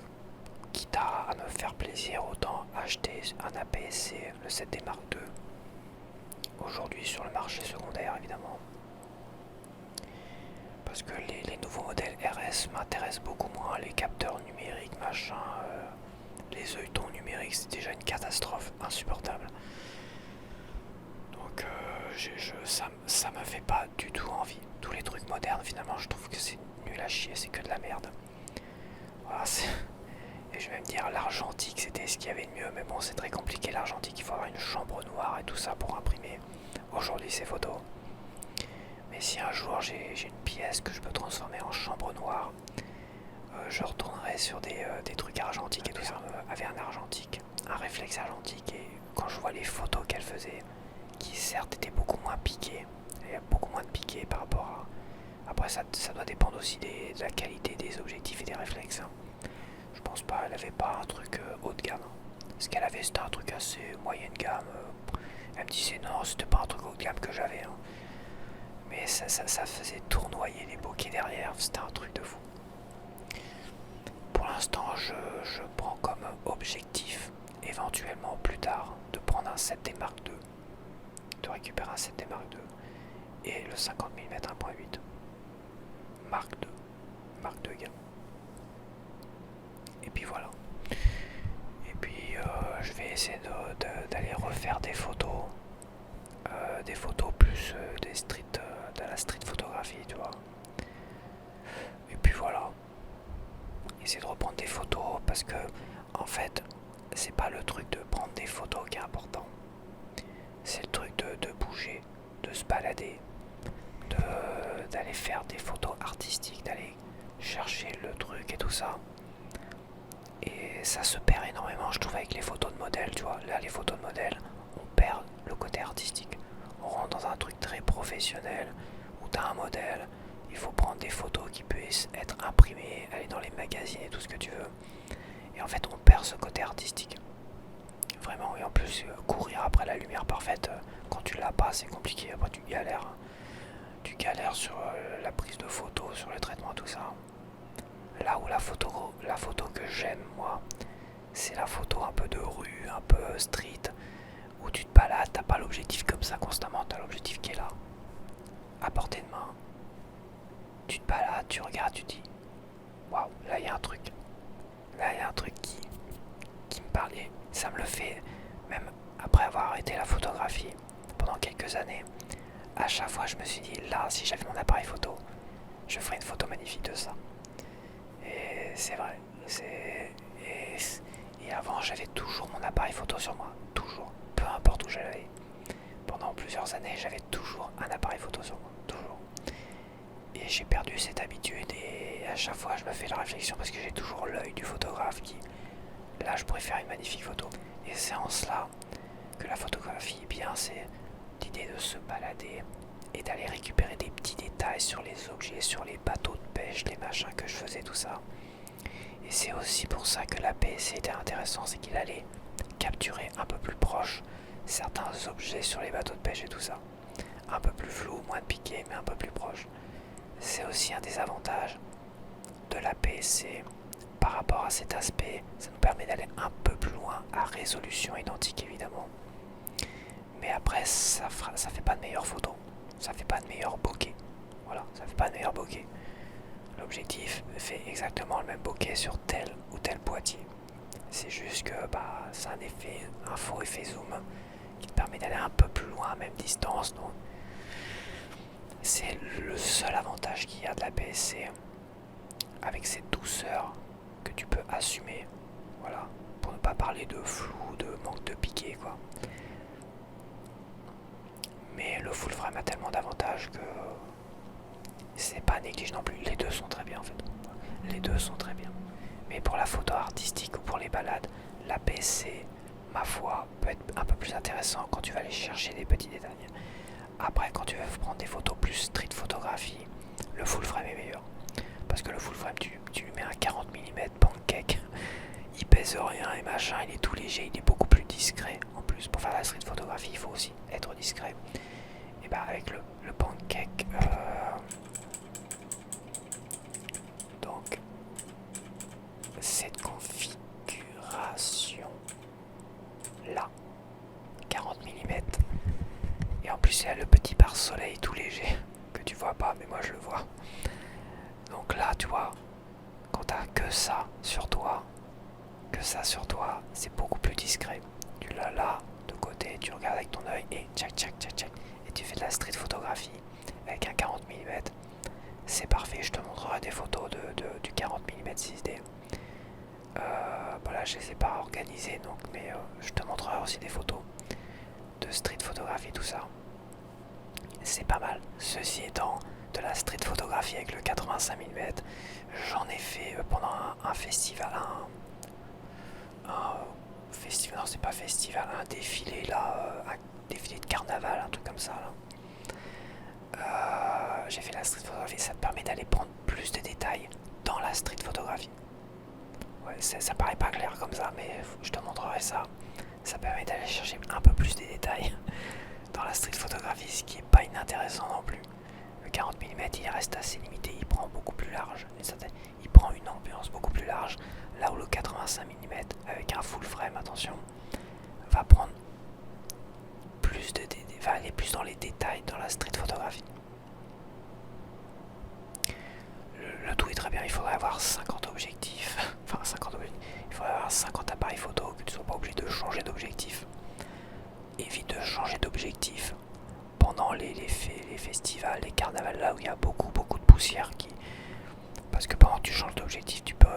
quitte à me faire plaisir, autant acheter un APS-C, le 7D Mark II. Aujourd'hui sur le marché secondaire, évidemment. Parce que les nouveaux modèles RS m'intéressent beaucoup moins. Les capteurs numériques, machin, les œilletons numériques, c'est déjà une catastrophe insupportable. Donc ça me fait pas du tout envie. Tous les trucs modernes, finalement, je trouve que c'est nul à chier, c'est que de la merde. Voilà, et je vais me dire, l'argentique, c'était ce qu'il y avait de mieux. Mais bon, c'est très compliqué l'argentique. Il faut avoir une chambre noire et tout ça pour imprimer aujourd'hui ces photos. Mais si un jour j'ai une pièce que je peux transformer en chambre noire, je retournerai sur des trucs argentiques et tout ça. Avait un argentique, un réflexe argentique, et quand je vois les photos qu'elle faisait, qui certes étaient beaucoup moins piquées, il y a beaucoup moins de piqués par rapport à... Après ça doit dépendre aussi de la qualité des objectifs et des réflexes. Je pense pas, elle avait pas un truc haut de gamme. Ce qu'elle avait, c'était un truc assez moyenne gamme. Elle me disait non, c'était pas un truc haut de gamme que j'avais. Hein. Mais ça faisait tournoyer les bokeh derrière, c'était un truc de fou. Pour l'instant, je prends comme objectif, éventuellement plus tard, de prendre un 7D Mark II. De récupérer un 7D Mark II. Et le 50 mm 1.8. Mark II. Mark II gamme. Et puis voilà. Et puis je vais essayer d'aller refaire des photos. Des photos plus des street, de la street photographie, tu vois. Et puis voilà. Essayer de reprendre des photos parce que, en fait, c'est pas le truc de prendre des photos qui est important. C'est le truc de bouger, de se balader, d'aller faire des photos artistiques, d'aller chercher le truc et tout ça. Et ça se perd énormément, je trouve, avec les photos de modèles, tu vois. Là, les photos de modèles, on perd le côté artistique. On rentre dans un truc très professionnel où t'as un modèle, il faut prendre des photos qui puissent être imprimées, aller dans les magazines et tout ce que tu veux. Et en fait, on perd ce côté artistique. Vraiment, et en plus, courir après la lumière parfaite, quand tu l'as pas, c'est compliqué. Après, tu galères. Tu galères sur la prise de photos, sur le traitement, tout ça. Là où la photo que j'aime, moi, c'est la photo un peu de rue, un peu street, où tu te balades, t'as pas l'objectif comme ça constamment, t'as l'objectif qui est là, à portée de main. Tu te balades, tu regardes, tu te dis, waouh, là il y a un truc. Là il y a un truc qui me parlait. Ça me le fait, même après avoir arrêté la photographie pendant quelques années. À chaque fois, je me suis dit, là, si j'avais mon appareil photo, je ferais une photo magnifique de ça. Et c'est vrai. Et avant, j'avais toujours mon appareil photo sur moi. Toujours. Peu importe où j'allais. Pendant plusieurs années, j'avais toujours un appareil photo sur moi. Toujours. Et j'ai perdu cette habitude. Et à chaque fois, je me fais la réflexion parce que j'ai toujours l'œil du photographe qui... Là, je pourrais faire une magnifique photo. Et c'est en cela que la photographie, eh bien, c'est l'idée de se balader et d'aller récupérer des petits détails sur les objets, sur les bateaux de pêche, les machins que je faisais, tout ça. Et c'est aussi pour ça que l'APS-C était intéressant, c'est qu'il allait capturer un peu plus proche certains objets sur les bateaux de pêche et tout ça. Un peu plus flou, moins de piqué, mais un peu plus proche. C'est aussi un des avantages de l'APS-C par rapport à cet aspect. Ça nous permet d'aller un peu plus loin à résolution identique évidemment. Mais après, ça fait pas de meilleures photos. Ça fait pas de meilleurs bokeh. Voilà, ça fait pas de meilleurs bokeh. L'objectif fait exactement le même bokeh sur tel ou tel boîtier. C'est juste que c'est un faux effet zoom qui te permet d'aller un peu plus loin à même distance. Donc c'est le seul avantage qu'il y a de la PSC avec cette douceur que tu peux assumer. Voilà, pour ne pas parler de flou, de manque de piqué quoi. Mais le full frame a tellement d'avantages que c'est pas négligé non plus. Les deux sont très bien en fait. Les deux sont très bien. Mais pour la photo artistique ou pour les balades, la PSC, ma foi, peut être un peu plus intéressant quand tu vas aller chercher des petits détails. Après, quand tu veux prendre des photos plus street photographie, le full frame est meilleur. Parce que le full frame, tu lui mets un 40 mm pancake, il pèse rien et machin, il est tout léger, il est beaucoup plus discret. En plus, pour faire la street photographie, il faut aussi être discret. Et avec le pancake, donc cette configuration là, 40 mm, et en plus il y a le petit pare-soleil tout léger que tu vois pas mais moi je le vois. Donc là tu vois, quand t'as que ça sur toi, c'est beaucoup plus discret. Tu l'as là de côté, tu regardes avec ton œil et tchac tchac tchac tchac, et tu fais de la street photographie avec un 40 mm. C'est parfait, je te montrerai des photos du 40 mm 6D. Voilà, je les ai pas organisées donc, mais je te montrerai aussi des photos de street photographie, tout ça. C'est pas mal. Ceci étant, de la street photographie avec le 85 mm, j'en ai fait pendant un festival, un festival, non c'est pas festival, un défilé là, un défilé de carnaval, un truc comme ça là. J'ai fait la street photographie, ça te permet d'aller prendre plus de détails dans la street photographie. Ouais, ça paraît pas clair comme ça, mais je te montrerai ça. Ça permet d'aller chercher un peu plus des détails dans la street photographie, ce qui est pas inintéressant non plus. Le 40 mm il reste assez limité, il prend beaucoup plus large. Il prend une ambiance beaucoup plus large, là où le 85 mm avec un full frame, attention, va prendre plus va aller plus dans les détails dans la street photographie. Le tout est très bien, il faudrait avoir 50 objectifs, enfin 50 objectifs, il faudrait avoir 50 appareils photo, que tu ne sois pas obligé de changer d'objectif. Évite de changer d'objectif pendant les festivals, les carnavals, là où il y a beaucoup de poussière parce que pendant que tu changes d'objectif, tu peux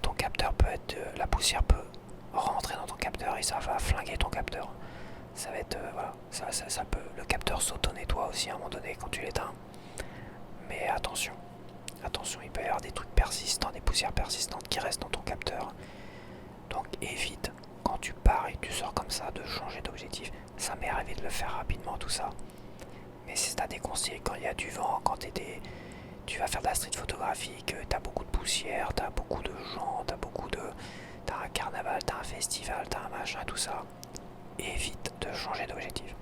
ton capteur peut être la poussière peut rentrer dans ton capteur et ça va flinguer ton capteur. Ça va être voilà, ça peut le capteur s'auto-nettoie aussi à un moment donné quand tu l'éteins. Mais attention, il peut y avoir des trucs persistants, des poussières persistantes qui restent dans ton capteur. Donc évite quand tu pars et que tu sors comme ça de changer d'objectif. Ça m'est arrivé de le faire rapidement tout ça. Mais si t'as des conseils quand il y a du vent, quand tu vas faire de la street photographie, que t'as beaucoup de poussière, t'as beaucoup de gens, t'as un carnaval, t'as un festival, t'as un machin, tout ça, évite de changer d'objectif.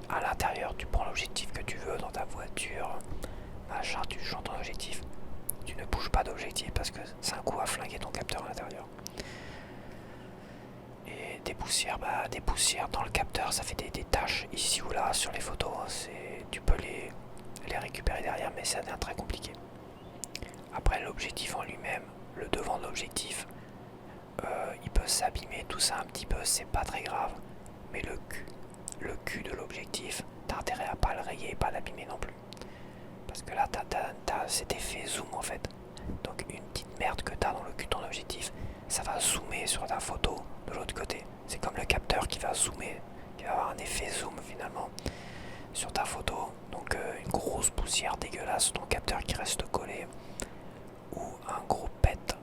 À l'intérieur, tu prends l'objectif que tu veux dans ta voiture, machin, tu changes ton objectif. Tu ne bouges pas d'objectif parce que c'est un coup à flinguer ton capteur à l'intérieur. Et des poussières dans le capteur, ça fait des taches ici ou là sur les photos. Tu peux les récupérer derrière, mais ça devient très compliqué. Après, l'objectif en lui-même, le devant de l'objectif, il peut s'abîmer, tout ça un petit peu, c'est pas très grave. Mais le cul de l'objectif, t'as intérêt à pas le rayer, pas l'abîmer non plus. Parce que là, t'as cet effet zoom en fait. Donc une petite merde que t'as dans le cul de ton objectif, ça va zoomer sur ta photo de l'autre côté. C'est comme le capteur qui va zoomer, qui va avoir un effet zoom finalement sur ta photo. Donc une grosse poussière dégueulasse sur ton capteur qui reste collé, ou un gros pet,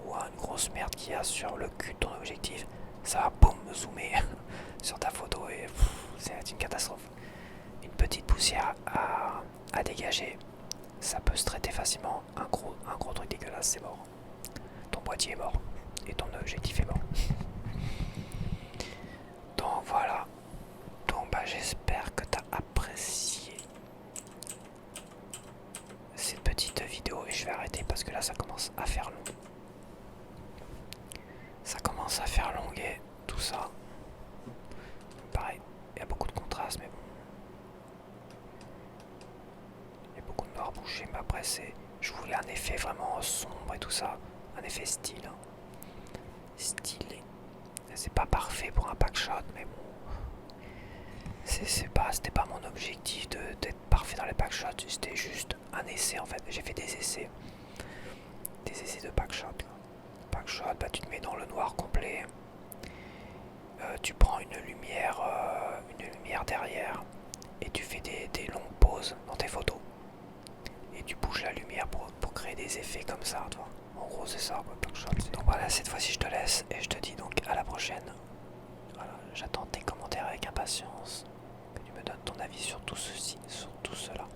ou une grosse merde qu'il y a sur le cul de ton objectif, ça va boum zoomer sur ta photo et c'est une catastrophe. Une petite poussière à dégager, ça peut se traiter facilement. Un gros truc dégueulasse, c'est mort. Ton boîtier est mort et ton objectif est mort. Donc voilà. Donc j'espère que tu as apprécié cette petite vidéo et je vais arrêter parce que là ça commence à faire long. Ça commence à faire long et tout ça. Pareil, il y a beaucoup de contraste mais bon. Il y a beaucoup de noir bouché mais après je voulais un effet vraiment sombre et tout ça. Un effet style. Stylé. C'est pas parfait pour un packshot mais bon. C'était pas mon objectif d'être parfait dans les packshots, c'était juste un essai en fait. J'ai fait des essais de packshot. Packshot, tu te mets dans le noir complet, tu prends une lumière derrière et tu fais des longues pauses dans tes photos et tu bouges la lumière pour créer des effets comme ça, toi. En gros c'est ça quoi, packshot. Donc voilà, cette fois-ci je te laisse et je te dis donc à la prochaine. Voilà, j'attends tes commentaires avec impatience. Que tu me donnes ton avis sur tout ceci, sur tout cela.